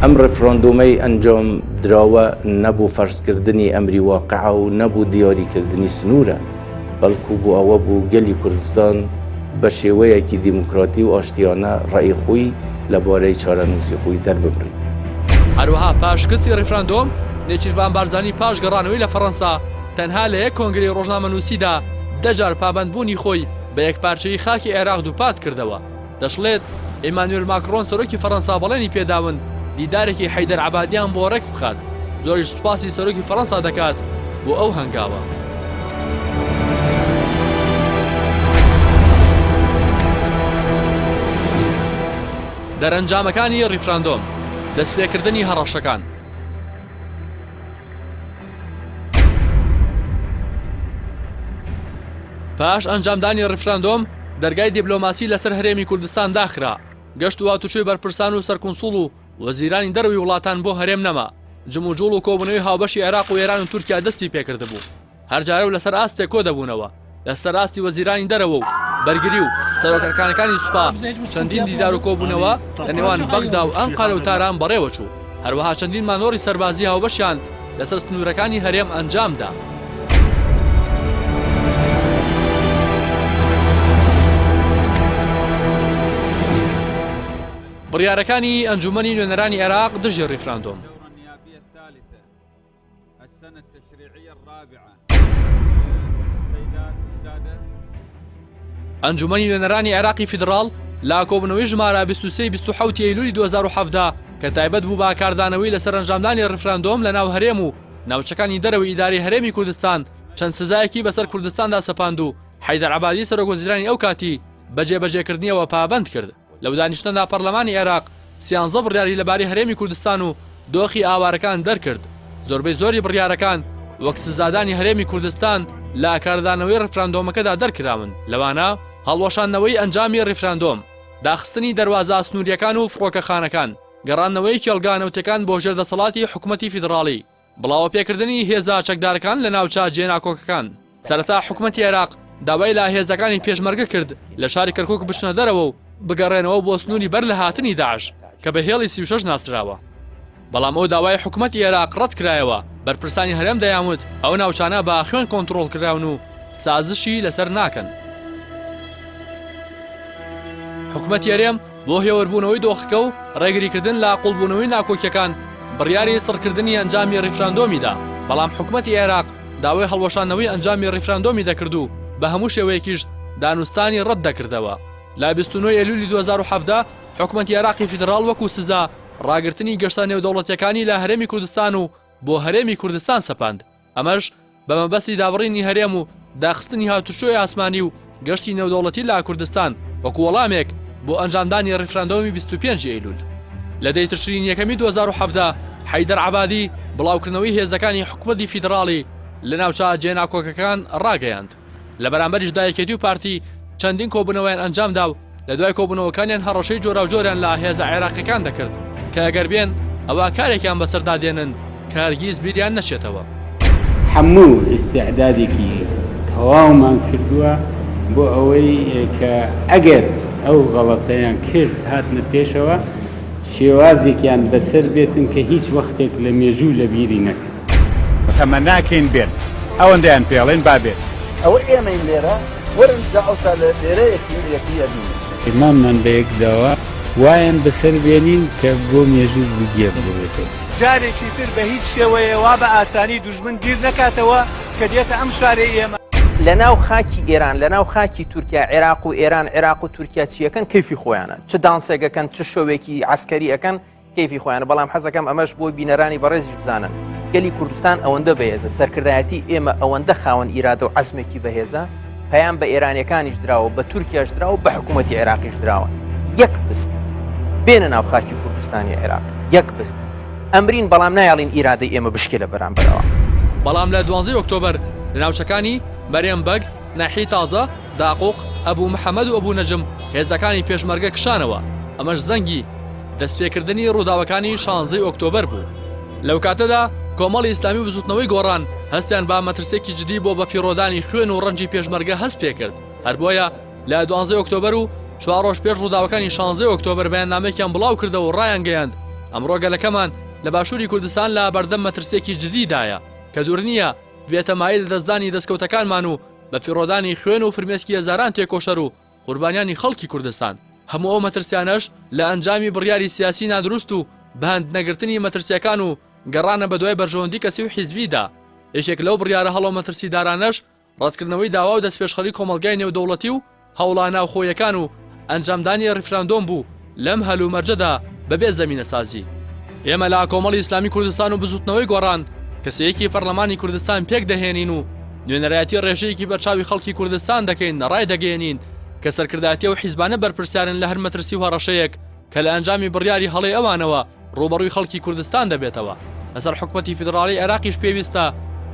ئەم ڕێفراندۆمەی ئەنجام دراوە نەبوو فەرزکردنی ئەمری واقعە و نەبوو دیاریکردنی سنوورە، بەڵکو بۆ ئەوە بوو گەلی کوردستان بە شێوەیەکی دیموکراتی و ئاشتیانە ڕێی خۆی لەبارەی چارەنووسی خۆی دەرببڕی. هەروەها پاشکستی ریفراندۆم نێچیروان بارزانی پاش گەڕانەوەی لە فەڕەنسا تەنها لە یەک کۆنگرەی ڕۆژنامەنووسیدا دەجار پابەندبوونی خۆی بە یەکپارچەی خاکی عێراق دووپات کردەوە. دەشڵێت ئێمانوێل ماکرۆن سەرۆکی فەڕەنسا بەڵێنی پێداون دیدارێکی حەیدەر عەبادیان بۆ ڕێک بخات. زۆریش سوپاسی سەرۆکی فەڕەنسا دەکات بۆ ئەو هەنگاوە. دەرەنجامەکانی ریفراندۆم، دەستپێکردنی هەڕەشەکان. پاش ئەنجامدانی ریفراندۆم دەرگای دیپلۆماسی لەسەر هەرێمی کوردستان داخرا. گەشت و هاتوچۆی بەرپرسان و سەرکونسوڵ و وەزیرانی دەروی وڵاتان بۆ هەرێم نەما. جموجوڵ و کۆبوونەوەی هاوبەشی عێراق و ئێران و تورکیا دەستی پێکردبوو. هەرجارە و لەسەر ئاستێک کۆ دەبوونەوە، لەسەر ئاستی وەزیرانی دەرەوە و بەرگری و سەرۆکەکانەکانی سوپا چەندین دیدار و کۆبوونەوە لە نێوان بەغدا و ئەنقەرە و تاران بەڕێوە چوو. هەروەها چەندین مانۆڕی سەربازی هاوبەشیان لەسەر سنوورەکانی هەرێم ئەنجامدا. بڕیارەکانی ئەنجومەنی نوێنەرانی عێراق دژی ریفراندۆم. ئەنجومەنی نوێنەرانی عێراقی فیدراڵ لا کۆبوونەوەی ژمارە 23-27 ئەیلولی 2017 کە تایبەت بوو بە کاردانەوەی لەسەر ئەنجامدانی ڕفراندۆم لە ناو هەرێم و ناوچەکانی دەرەوەی ئیداری هەرێمی کوردستان چەند سزایەکی بەسەر کوردستاندا سەپاند و حەیدەر عەبادی سەرۆکوەزیرانی ئەو کاتی بەجێبەجێکردنیەوە پابەند کرد. لەو دانیشتندا پەرلەمانی عێراق 13 بڕیاری لەباری هەرێمی کوردستان و دۆخی ئاوارەکان دەرکرد. زۆربەی زۆری بڕیارەکان وەک سزادانی هەرێمی کوردستان لە کاردانەوەی ڕفراندۆمەکەدا دەرکراون. لەوانە هەڵوەشاندنەوەی ئەنجامی ڕفراندۆم، داخستنی دەواازە سنووریەکان و فڕۆکەخانەکان، گەڕانەوەی کێڵگانەوتەکان بۆ ژێردەسەڵاتی حکوومەتی فیدراڵی، بڵاوە پێکردنی هێزە چەکدارەکان لە ناوچە جێناکۆکەکان. سەرەتا حکوومەتی عێراق داوای لە هێزەکانی پێشمەرگە کرد لە شاری کەرکووک بچنە دەرەوە و بگەڕێنەوە بۆ سنووری بەر لە هاتنی داعش کە بە هێڵی 36 ناسراوە. بەڵام ئەو داوای حکوومەتی عێراق ڕەت کرایەوە. بەرپرسانی هەرێم دەیانوت ئەو ناوچانە بە خوێن کۆنتڕۆڵ کراون و سازشی لەسەر ناکەن. حکوومەتی هەرێم بۆ هێوەربوونەوەی دۆخەکە و ڕێگریکردن لە قوڵبوونەوەی ناکۆکیەکان بڕیاری سڕکردنی ئەنجامی ڕیفراندۆمیدا. بەڵام حکوومەتی عێراق داوای هەڵوەشانەوەی ئەنجامی ڕیفراندۆمی دەکرد و بە هەموو شێوەیەکیش دانوستانی ڕەت دەکردەوە. لا 29 ئەیلولی 2017 حکوومەتی عێراقی فیدراڵ وەکو سزا ڕاگررتنی گەشتە نێودەوڵەتیەکانی لە هەرێمی کوردستان و بۆ هەرێمی کوردستان سەپاند. ئەمەش بە مەبەستی دابڕینی هەرێم و داخستنی هاتوچۆی ئاسمانی و گەشتی نێودەوڵەتی لە کوردستان وەکو وەڵامێک بۆ ئەنجامدانی ڕیفراندۆمی 25 ئەیلول. لە دەی تشرین یەکەمی 2017 حەیدەر عەبادی بڵاوکردنەوەی هێزەکانی حکوومەتی فیدراڵی لە ناوچە جێناکۆکەکان ڕاگەیاند. لە بەرامبەریش دایەکێتی و پارتی چەندین کۆبوونەوەیان ئەنجامدا و لە دوای کۆبوونەوەکانیان هەڕەشەی جۆرا و جۆریان لە هێزە عێراقیەکان دەکرد کە ئەگەر بێن ئەوە کارێکیان بەسەردادێنن کە هەرگیز بیریان نەچێتەوە. هەموو ئیسیعدادێکی تەواومان کردووە بۆ ئەوەی کە ئەگەر ئەو غەڵەتەیان کرد هاتنە پێشەوە شێوازێکیان بەسەر بێتن کە هیچ وەختێک لە مێژوو لە بیری نەکرد. ئەمە ناکەین بێت ئەوەندەیان پێڵێن بابێت ئەوە ئێمەین لێرە ورن ئەوسا لە لێرەیەکی یەکیەبین ئیماممان بە یەکداوە وایان بەسەر بێنین کە بۆ مێژوو بگێ بڵێتەوە. جارێکی تر بە هیچ شێوەیەوە بە ئاسانی دوژمن گیر نەکاتەوە کە دێتە ئەم شارەی ئێمە. لە ناو خاکی ئێران، لە ناو خاکی تورکیا، عێراق و ئێران، عێراق و تورکیا چیەکەن کەیفی خۆیانە، چ دانسێگەکەن چ شۆوێکی عسکەری ئەەکەن کەیفی خۆیانە. بەڵام حەزەکەم ئەمەش بۆی بینەرانی بەڕێزیش بزانن گەلی کوردستان ئەوەندە بەهێزە، سەرکردایەتی ئێمە ئەوەندە خاوەن ئیرادە و عەزمێکی بەهێزە، پەیام بە ئێرانیەکانیش دراوە، بە تورکیاش دراوە، بە حکوومەتی عێراقیش دراوە. یەک پست بێنە ناو خاکی کوردستانی عێراق، یەک پست ئەمرین، بەڵام نایاڵین ئیرادەی ئێمە بشکێ لە بەرامبەرەوە. بەڵام لە 12 ئۆکتۆبەر لە ناوچەکانی بەرێم بەگ، ناحی تازە، داقوق، ئەبوو محەممەد و ئەبوو نەجم هێزەکانی پێشمەرگە کشانەوە. ئەمەش زەنگی دەستپێکردنی ڕووداوەکانی 16 ئۆکتۆبەر بوو. لەو کاتەدا کۆمەڵی ئیسلامی و بزوتنەوەی گۆڕان هەستیان با مەترسێکی جدی بۆ بەفیڕۆدانی خوێن و ڕەنجی پێشمەرگە هەست پێکرد. هەر بۆیە لە 12 ئۆکتۆبەر و 4 ڕۆژ پێش ڕووداوەکانی 16 ئۆکتۆبەر بەیاننامەیەکیان بڵاو کردەوە و ڕایان گەیاند ئەمڕۆ گەلەکەمان لە باشووری کوردستان لە بەردەم مەترسێکی جدیدایە کە دوور نییە بێتە مایل لە دەستدانی دەستکەوتەکانمان و بەفیڕۆدانی خوێن و فرمێسکی هەزاران تێکۆشەر و قوربانیانی خەڵکی کوردستان. هەموو ئەو مەترسیانەش لە ئەنجامی بڕیاری سیاسی نادروست و بەهەند نەگرتنی مەترسیەکان و گەڕانە بە دوای بەرژەوەندی کەسی و حیزبیدا. یەکێک لەو بڕیارە هەڵۆ مەترسیدارانەش ڕەتکردنەوەی داوا و دەستپێشخەری کۆمەلگای نێودەوڵەتی و هەوڵە ناوخۆیەکان و ئەنجامدانی ڕیفراندۆم بوو لەم هەلومەرجەدا بەبێ زەمینە سازی. ئێمە لە کۆمەڵی ئیسلامی کوردستان و بزوتنەوەی گۆڕان کەسەیەکی پەرلەمانی کوردستان پێک دەهێنین و نوێنەرایەتی ڕێژەیەکی بەرچاوی خەڵکی کوردستان دەکەین، ڕای دەگەێنین کە سەرکردایەتی و حیزبانە بەرپرسیارن لە هەر مەترسی و هەڕەشەیەک کە لە ئەنجامی بڕیاری هەڵەی ئەوانەوە ڕوبەڕووی خەڵکی کوردستان دەبێتەوە. لەسەر حکوومەتی فیدراڵی عێراقیش پێویستە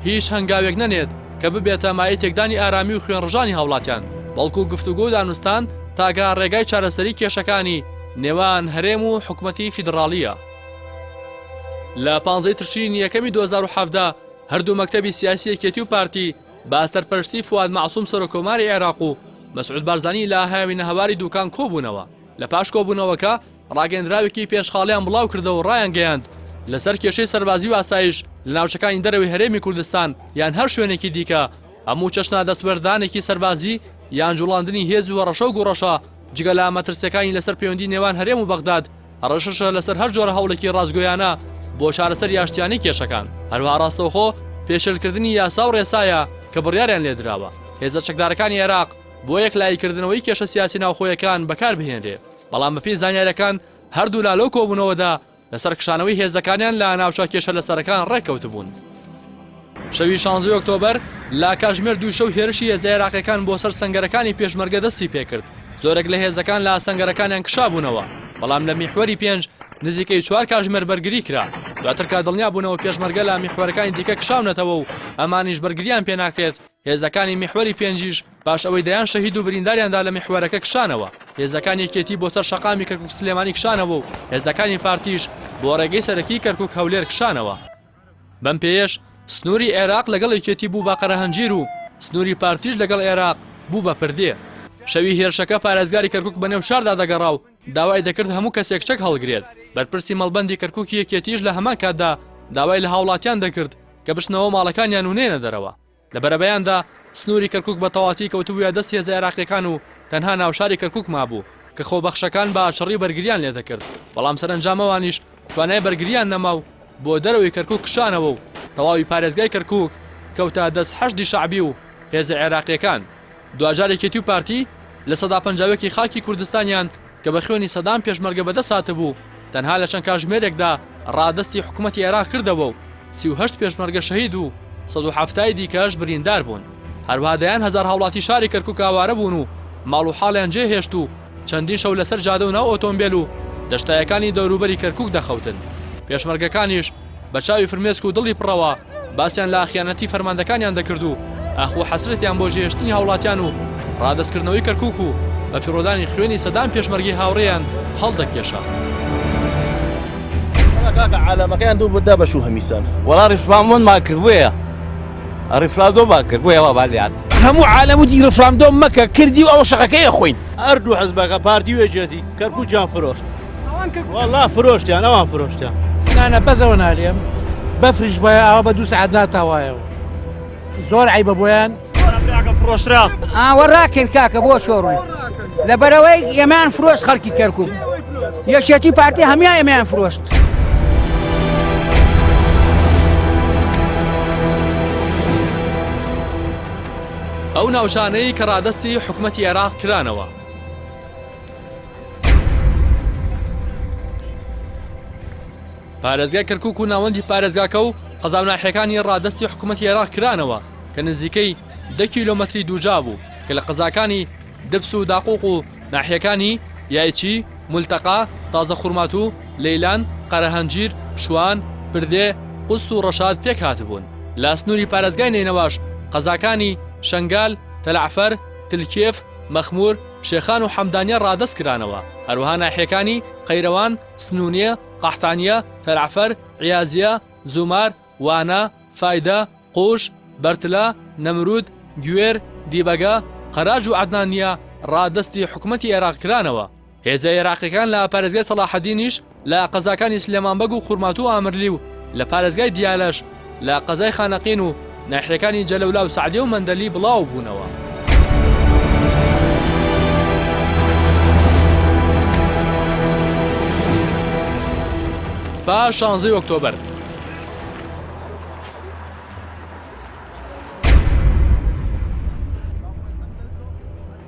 هیچ هەنگاوێک نەنێت کە ببێتە مایە تێکدانی ئارامی و خوێنڕژانی هاوڵاتیان، بەڵکو گفتوگۆ و دانوستان تاگە ڕێگای چارەسەری کێشەکانی نێوان هەرێم و حکوومەتی فیدراڵیە. لە 15 تشرین یەکەمی 2017 هەردوو مەکتەبی سیاسی یەکێتی و پارتی بە سەرپەرشتی فواد مەعسووم سەرۆکۆماری عێراق و مەسعود بارزانی لە هاوینە هەواری دووکان کۆبوونەوە. لە پاش کۆبوونەوەکە ڕاگەندراوێکی پێشخاڵیان بڵاو کردەوە و ڕایان گەیاند لەسەر کێشەی سەربازی و ئاسایش لە ناوچەکانی دەرەوەی هەرێمی کوردستان یان هەر شوێنێکی دیکە هەموو چەشنا دەستبەردانێکی سەربازی یان جوڵاندنی هێز و هەڕەشە و گوڕەشە جگە لە مەترسیەکانی لەسەر پەیوەندی نێوان هەرێم و بەغداد هەڕەشەشە لەسەر هەر جۆرە هەوڵێکی ڕازگۆیانە بۆ چارەسەر یاشتیانی کێشەکان. هەروەها ڕاستەوخۆ پێشێلکردنی یاسا و ڕێسایە کە بڕیاریان لێدراوە. هێزە چەکدارەکانی عێراق بۆ یەکلایکردنەوەی کێشە سیاسی ناوخۆیەکان بەکار بهێنرێ بەڵام بەپێی زانیاریەکان هەردوو لەو کۆبوونەوەدا لەسەر کشانەوەی هێزەکانیان لە ناوچە کێشە لەسەرەکان ڕێککەوت بوون. شەوی 16 ئۆکتۆبەر لە کاتژمێر دوو شەو هێرشی هێزە عێراقیەکان بۆ سەر سەنگەرەکانی پێشمەرگە دەستی پێکرد. زۆرێک لە هێزەکان لە سەنگەرەکانیان کشابوونەوە بەڵام لە میحوەری 5 نزیکەی 4 کاتژمێر بەرگری کرا. دواتر کا دڵنیا بوونەوە پێشمەرگە لە میحوەرەکانی دیکە کشاونەتەوە و ئەمانیش بەرگریان پێناکرێت. هێزەکانی میحوەری 5 باش ئەوەی دەیان شەهید و برینداریاندا لە میحوەرەکە کشانەوە. هێزەکانی یەکێتی بۆ سەر شەقامی کەرکووک سلێمانی کشانەوە و هێزەکانی پارتیش بۆ ڕێگەی سەرەکی کەرکووک هەولێر کشانەوە. بەم پێیش سنووری عێراق لەگەڵ یەکێتی بوو بە قەرەهەنجیر و سنووری پارتیش لەگەڵ عێراق بوو بە پردێ. شەوی هێرشەکە پارێزگاری کەرکووک بەنێو شاردا دەگەڕا و داوای دەکرد هەموو کەسێک چەک هەڵگرێت. بەرپرسی مەڵبەندی کەرکووکی یەکێتیش لە هەمان کاتدا داوای لە هاوڵاتیان دەکرد کە بشنەوە ماڵەکانیان و نێنە دەرەوە. لە بەرەبەیاندا سنووری کەرکووک بە تەواتی کەوتبووە دەست هێزە عێراقیەکان و تەنها ناوشاری کەرکووک مابوو کە خۆبەخشەکان بە ئاچەڕی بەرگریان لێ دەکرد بەڵام سەرنجامەوانیش توانای بەرگریان نەما و بۆ دەرەوەی کەرکووک کشانەوە و تەواوی پارێزگای کەرکووک کەوتە دەست حەشدی شەعبی و هێزە عێراقیەکان. دوجار یەکێتی و پارتی لە سەدا پەنجاوێکی خاکی کوردستانیان کە بە خوێنی سەدام پێشمەرگە بەدەست هاتبوو تەنها لە چەند کاتژمێرێکدا ڕادەستی حکوومەتی عێراق کردەوە و 38 پێشمەرگە شەهید و 170 دیکەش بریندار بوون. هەروەها دەیان هەزار هاوڵاتی شاری کەرکووک ئاوارە بوون و ماڵ و حاڵیان جێهێشت و چەندین شەو لەسەر جادە و ناو ئۆتۆمبیل و دەشتایەکانی دەوروبەری کەرکووک دەخەوتن. پێشمەرگەکانیش بە چاوی فرمێسک و دڵی پڕەوە باسییان لە خیانەتی فەرماندەکانیان دەکرد و ئاخۆ حەسرەتیان بۆ ژێشتنی هاوڵاتیان و ڕادەستکردنەوەی کەرکووک و بە پیرۆدانی خوێنی سەدام پێشمەرگی هاوڕێیان هەڵدەکێشە. عالەمەکەیان دوو بدە بە شوو هەمیسان وەڵا ڕیفرامۆن ماکردووەیە ڕیفرادۆ ماکردووەوە بالیات هەموو عالەم و دی ڕیفرامدۆ مەکە کردی و ئەوە شەقەکەیە خۆین هەردوو حەزبەکە پارتی وێجێتی کەرکووکیان فرۆشت وەڵا فرۆشتیان ئەوان فرۆشتیان نانە بەزەوە نارێم بەفریش بۆیە ئەوە بە 2 سەعات ناتاوایەوە زۆر عیبە بۆیان فرۆشرا ئاوە ڕاکەن کاکە بۆ شۆڕووی لەبەرەوەی ئێمەیان فرۆشت خەڵکی کەرکووک یەکێتی پارتی هەمیان ئێمەیان فرۆشت. ئەو ناوچانەی کە ڕادەستی حکوومەتی عێراق کرانەوە. پارێزگای کەرکووک و ناوەندی پارێزگاکە و قەزاوناحیەکانی ڕادەستی حکوومەتی عێراق کرانەوە کە نزیکەی 10 کیلۆمەتری دووجا بوو کە لە قەزاکانی دبس و داقوق و ناحیەکانی یایچی، مولتەقا، تازە خوورمات و لەیلان، قەرەهەنجیر، شوان، پردێ، قوس و ڕەشاد پێک هاتبوون. لە سنووری پارێزگای نینەواش قەزاکانی شەنگال، تەلعفەر، تلکێف، مەخمور، شێخان و حەمدانیە ڕادەست کرانەوە. هەروەها ناحیەکانی قەیرەوان، سنوونیە، قەحتانیە، تەلعفەر، عیازیە، زومار، وانە، فایدە، قوش، بەرتلە، نەمرود، گوێر، دیبەگە، قەراج و عەدنانیە ڕادەستی حکوومەتی عێراق کرانەوە. هێزە عێراقیەکان لە پارێزگای سەلاحەدینیش لە قەزاکانی سلێمانبەگ و خوورمات و ئامرلی و لە پارێزگای دیالەش لە قەزای خانەقین و ناحیەکانی جەلەولا و سەعدیە و مەندەلی بڵاو بوونەوە. پاش 16 ئۆکتۆبەر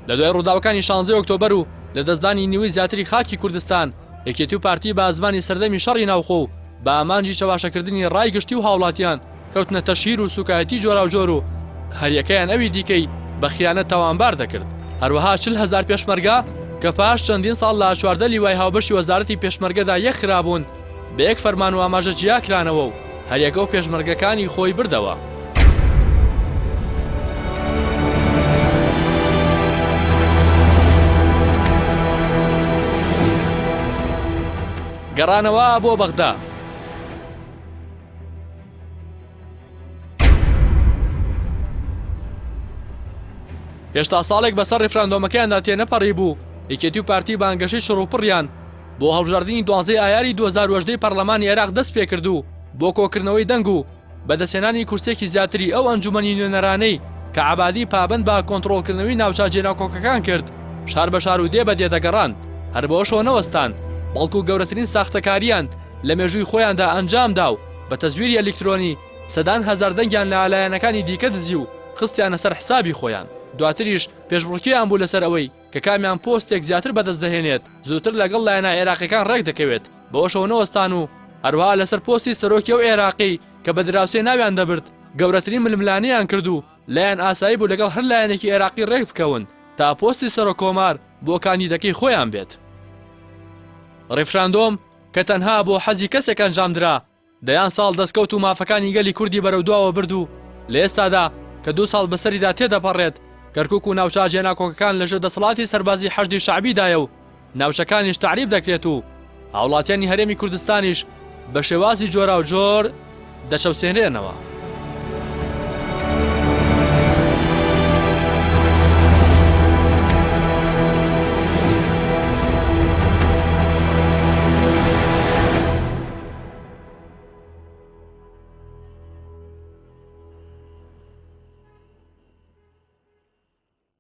لە دوای ڕووداوەکانی 16 ئۆکتۆبەر و لە دەستدانی نیوەی زیاتری خاکی کوردستان یەکێتی و پارتی بە زمانی سەردەمی شەڕی ناوخۆ و بە ئامانجی چەواشەکردنی ڕای گشتی و هاوڵاتیان کەوتنە تەشهیر و سوکایەتی جۆراوجۆر و هەریەکەیان ئەوی دیکەی بە خیانەت تاوانبار دەکرد. هەروەها 40,000 پێشمەرگە کە پاش چەندین ساڵ لە 14 لیوای هاوبەشی وەزارەتی پێشمەرگەدا یەک خرابوون بە یەک فەرمان و ئاماژە جیا کرانەوە و هەریەکە و پێشمەرگەکانی خۆی بردەوە. گەڕانەوە بۆ بەغدا. هێشتا ساڵێک بەسەر ڕێفراندۆمەکەیاندا تێنەپەڕی بوو یەکێتی و پارتی بانگەشەی شڕوپڕیان بۆ هەڵبژاردننی 12 ئایاری 2010 پەرلەمانی عێراق دەست پێکرد و بۆ کۆکردنەوەی دەنگ و بەدەستێنانی کورسێکی زیاتری ئەو ئەنجومەنی نوێنەرانەی کە عەبادی پابند بە کۆنتڕۆڵکردنەوەی ناوچە جێناکۆکەکان کرد شار بە شار و دێ بە دێدەگەڕاند هەر بەوەشەوە نەوەستاند بەڵکو گەورەترین ساختەکاریان لە مێژووی خۆیاندا ئەنجامدا و بە تەزویری ئەلکترۆنی سەدان هەزار دەنگیان لە ئالایەنەکانی دیکە دزی و خستیانە سەر حسابی خۆیان. دواتریش پێشبڕکییان بوو لەسەر ئەوەی کە کامیان پۆستێک زیاتر بەدەست دەهێنێت زووتر لەگەڵ لایەنە عێراقیەکان ڕێک دەکەوێت بەوە شەوە نەوەستان و هەروەها لەسەر پۆستی سەرۆکی و عێراقی کە بە دراوسێ ناویان دەبرد گەورەترین ململانیان کرد و لایەن ئاسایی بوو لەگەڵ هەر لایەنێکی عێراقی ڕێک بکەون تا پۆستی سەرۆک کۆمار بۆ کاندیدەکەی خۆیان بێت. ڕێفراندۆم کە تەنها بۆ حەزی کەسێک ئەنجامدرا دەیان ساڵ دەستکەوت و مافەکانی گەلی کوردی بەرەو دواوە برد و لە ئێستادا کە 2 ساڵ بەسەریدا تێدەپەڕێت کەرکووک و ناوچە جێناکۆکەکان لەژێر دەسەڵاتی سەربازی حەشدی شەعبیدایە و ناوچەکانیش تعریب دەکرێت و هاوڵاتیانی هەرێمی کوردستانیش بە شێوازی جۆرا و جۆر دەچەوسێنرێنەوە.